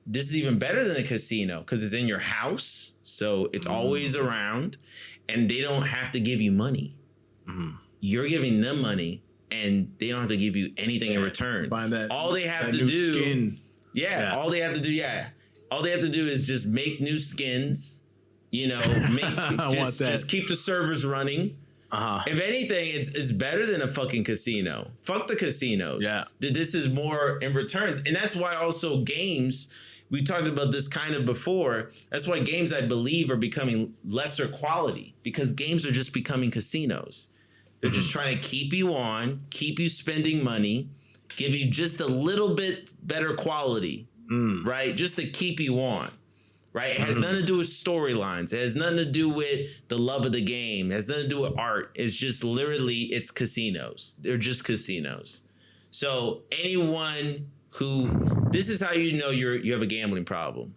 S2: this is even better than a casino because it's in your house. So it's always around and they don't have to give you money. You're giving them money and they don't have to give you anything in return. All they have to do,
S1: skin.
S2: All they have to do, all they have to do is just make new skins, just keep the servers running. If anything, it's better than a fucking casino. Fuck the casinos.
S1: Yeah.
S2: This is more in return. And that's why also games, we talked about this kind of before. That's why games, I believe, are becoming lesser quality because games are just becoming casinos. They're just trying to keep you on, keep you spending money, give you just a little bit better quality, right? Just to keep you on, right? It has nothing to do with storylines. It has nothing to do with the love of the game. It has nothing to do with art. It's just literally, it's casinos. They're just casinos. So anyone this is how you know you have a gambling problem.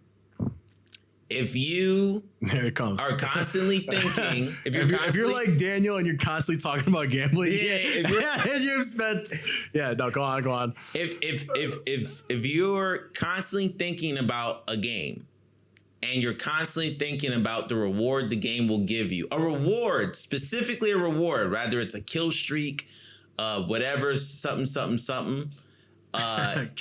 S2: If you
S1: there it comes.
S2: are constantly thinking,
S1: if you're like Daniel and you're constantly talking about gambling, you've spent. Go on.
S2: If you're constantly thinking about a game, and you're constantly thinking about the reward the game will give you, specifically a reward, rather it's a kill streak, whatever, something.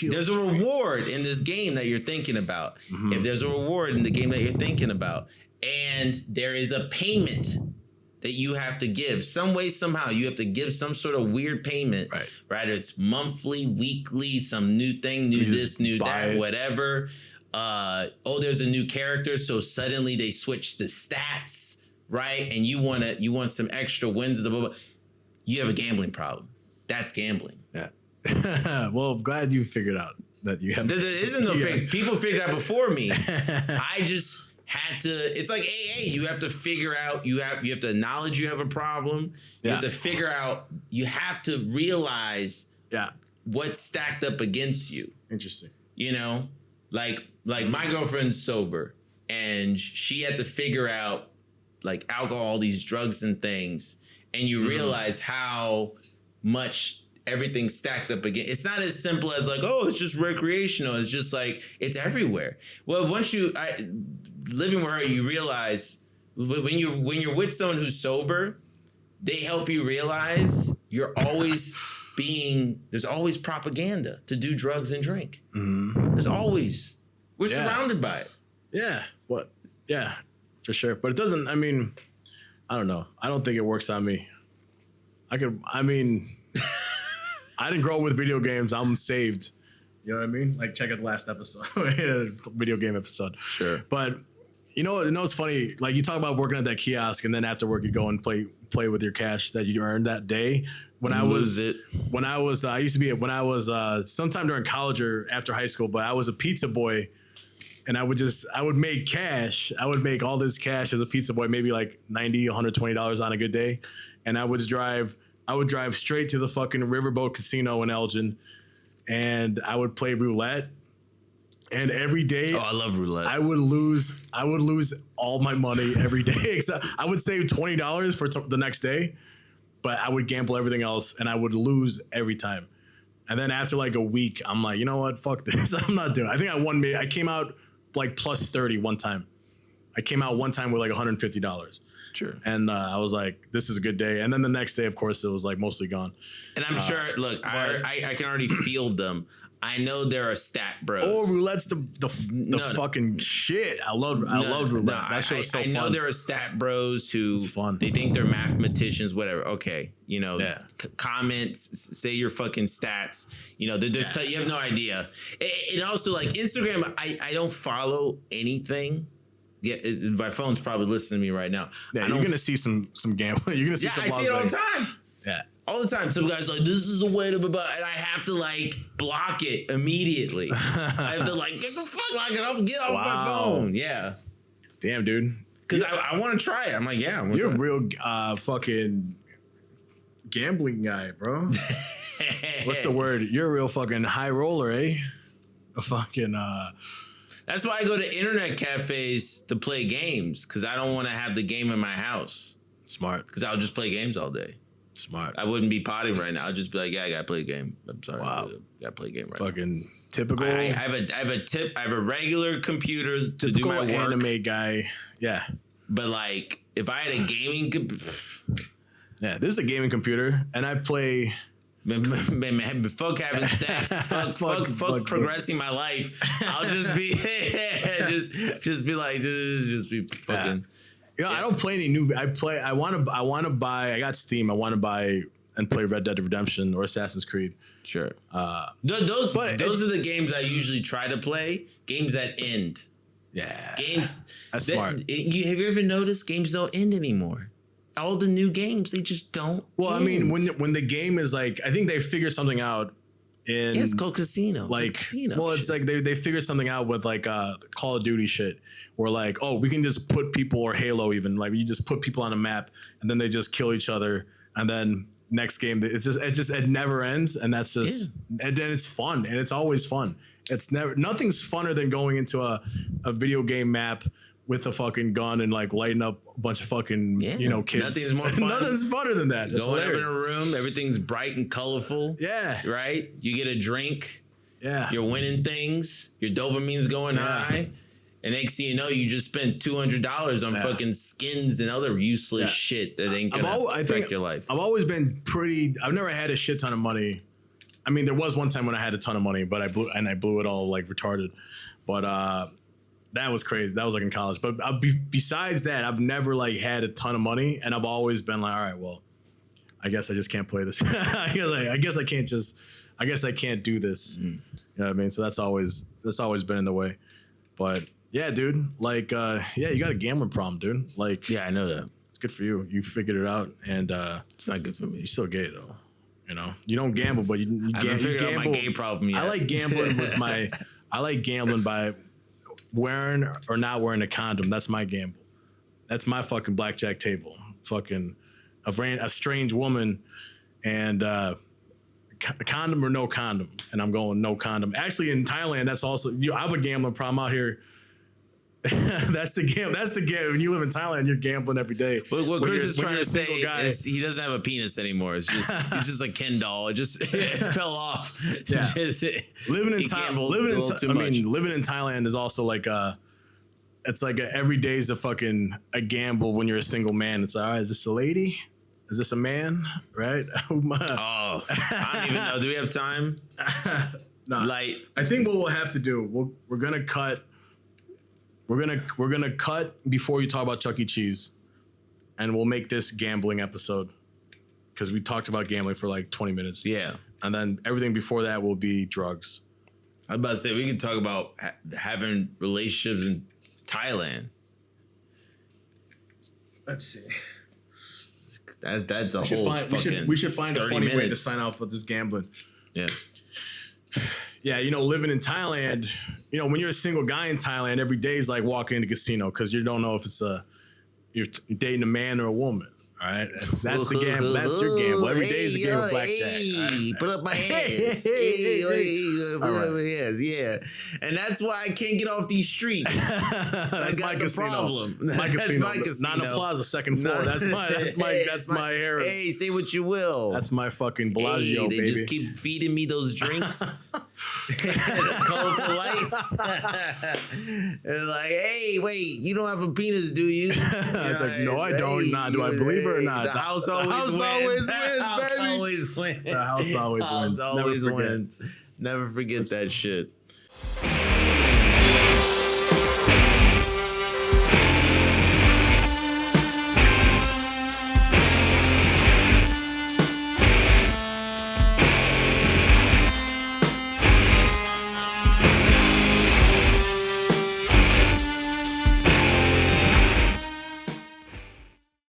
S2: There's a reward in this game that you're thinking about. If there's a reward in the game that you're thinking about, and there is a payment that you have to give, some way, somehow, you have to give some sort of weird payment, right? Rather it's monthly, weekly, some new thing, that, whatever. There's a new character, so suddenly they switch the stats, right? And you want some extra wins. You have a gambling problem. That's gambling.
S1: Yeah. Well, I'm glad you figured out that you have.
S2: There isn't no figure. People figured out before me. I just had to. It's like AA. You have to figure out. You have to acknowledge you have a problem. You have to figure out. You have to realize. What's stacked up against you.
S1: Interesting.
S2: Like my girlfriend's sober, and she had to figure out like alcohol, these drugs and things, and you realize how much everything's stacked up again. It's not as simple as like, oh, it's just recreational. It's just like, it's everywhere. Well, once living with her, you realize when you're with someone who's sober, they help you realize you're always there's always propaganda to do drugs and drink. Mm-hmm. There's always. We're surrounded by it. Yeah.
S1: What? Yeah, for sure. But it doesn't, I mean, I don't know. I don't think it works on me. I didn't grow up with video games. I'm saved. You know what I mean? Like, check out the last episode. Video game episode.
S2: Sure.
S1: But you know it's funny. Like, you talk about working at that kiosk, and then after work you go and play with your cash that you earned that day. I used to be sometime during college or after high school, but I was a pizza boy, and I would make cash. I would make all this cash as a pizza boy, maybe like $90, $120 on a good day. And I would drive straight to the fucking Riverboat Casino in Elgin, and I would play roulette. And every day,
S2: I love roulette.
S1: I would lose all my money every day. Except I would save $20 for the next day, but I would gamble everything else, and I would lose every time. And then after like a week, I'm like, you know what? Fuck this. I'm not doing it. I think I came out like plus 30 one time. I came out one time with like $150.
S2: Sure.
S1: And I was like, this is a good day. And then the next day, of course, it was like mostly gone.
S2: And I'm sure, look, I can already field them. I know there are stat bros.
S1: Oh, roulette's the fucking shit. I love roulette. That shit was so fun. I know
S2: there are stat bros who they think they're mathematicians, whatever. Okay, you know, comments, say your fucking stats. You know, you have no idea. And also, like Instagram, I don't follow anything. Yeah, my phone's probably listening to me right now.
S1: Yeah, you're gonna see some gambling. You're gonna see some.
S2: I see it all the time.
S1: Yeah.
S2: All the time. Some guys like, this is a way to, and I have to like block it immediately. I have to like, get the fuck get off my phone. Yeah.
S1: Damn, dude.
S2: Because I want to try it. I'm like, yeah.
S1: You're a real fucking gambling guy, bro. What's the word? You're a real fucking high roller, eh? A fucking
S2: That's why I go to internet cafes to play games, because I don't want to have the game in my house.
S1: Smart.
S2: Because I'll just play games all day.
S1: Smart.
S2: I wouldn't be potting right now. I'd just be like, yeah, I gotta play a game. I'm sorry.
S1: Wow.
S2: I gotta play a game right
S1: fucking
S2: now.
S1: Typical.
S2: I have a regular computer to do my work.
S1: Anime guy. Yeah.
S2: But like, if I had a gaming
S1: yeah, this is a gaming computer, and I play.
S2: Fuck having sex. Fuck progressing my life. I'll just be just be fucking.
S1: Yeah. You know, I don't play any new. I want to buy. I got Steam. I want to buy and play Red Dead Redemption or Assassin's Creed.
S2: Sure. Those are the games I usually try to play. Games that end.
S1: Yeah.
S2: Games.
S1: That's smart.
S2: Have you ever noticed games don't end anymore? All the new games, they just don't.
S1: Well,
S2: end.
S1: I mean, when the game is like, I think they figured something out.
S2: It's called Casino.
S1: Like, it's like they figured something out with like Call of Duty shit, where like, oh, we can just put people, or Halo even, like you just put people on a map and then they just kill each other, and then next game it never ends, and that's just and then it's fun, and it's always fun. Nothing's funner than going into a video game map with a fucking gun and like lighting up a bunch of fucking kids.
S2: Nothing's more fun.
S1: Nothing's funner than that.
S2: Going up in a room, everything's bright and colorful.
S1: Yeah.
S2: Right? You get a drink.
S1: Yeah.
S2: You're winning things. Your dopamine's going high. And next thing you know, you just spent $200 on fucking skins and other useless shit that ain't gonna affect your life.
S1: I've always been I've never had a shit ton of money. I mean, there was one time when I had a ton of money, but I blew it all like retarded. But that was crazy. That was like in college. But besides that, I've never like had a ton of money, and I've always been like, all right, well, I guess I just can't play this. I guess I can't do this. You know what I mean? So that's always been in the way. But yeah, dude, like, you got a gambling problem, dude. Like,
S2: yeah, I know that.
S1: It's good for you. You figured it out, and
S2: it's not good for me.
S1: You're still gay though. You know, you don't gamble, but you gamble.
S2: Out my gay problem yet.
S1: I like gambling I like gambling by wearing or not wearing a condom. That's my gamble. That's my fucking blackjack table. Fucking a strange woman and condom or no condom. And I'm going no condom. Actually, in Thailand, that's also, I have a gambling problem out here. That's the game. That's the game. When you live in Thailand, you're gambling every day.
S2: What Chris is trying to say is he doesn't have a penis anymore. It's just he's just a Ken doll. It just it fell off.
S1: Yeah. Living in Thailand is also like it's like every day is a gamble when you're a single man. It's like, all right, is this a lady? Is this a man? Right?
S2: I don't even know. Do we have time?
S1: No.
S2: Like,
S1: I think what we'll have to do, we're gonna cut. We're gonna cut before you talk about Chuck E. Cheese, and we'll make this gambling episode because we talked about gambling for like 20 minutes.
S2: Yeah,
S1: and then everything before that will be drugs.
S2: I was about to say we can talk about having relationships in Thailand.
S1: Let's see.
S2: That's a whole fucking.
S1: We should find a funny
S2: minutes.
S1: way to sign off with this gambling.
S2: Yeah.
S1: Yeah, living in Thailand, when you're a single guy in Thailand, every day is like walking in a casino because you don't know if it's you're dating a man or a woman. All right, that's the gamble. That's your gamble. Every day is a game of blackjack.
S2: Hey, put up my ass. Put up my ass. Yeah, and that's why I can't get off these streets.
S1: That's my casino.
S2: Problem.
S1: My casino.
S2: That's my casino.
S1: Nana Plaza, second floor. That's my Harris.
S2: Hey, say what you will.
S1: That's my fucking Bellagio,
S2: they
S1: baby.
S2: Just keep feeding me those drinks. Colorful lights. And like, hey, wait, you don't have a penis, do you?
S1: It's like, no, I don't. Nah, do I believe her or not?
S2: The house always wins.
S1: The house always wins.
S2: Never forget that shit.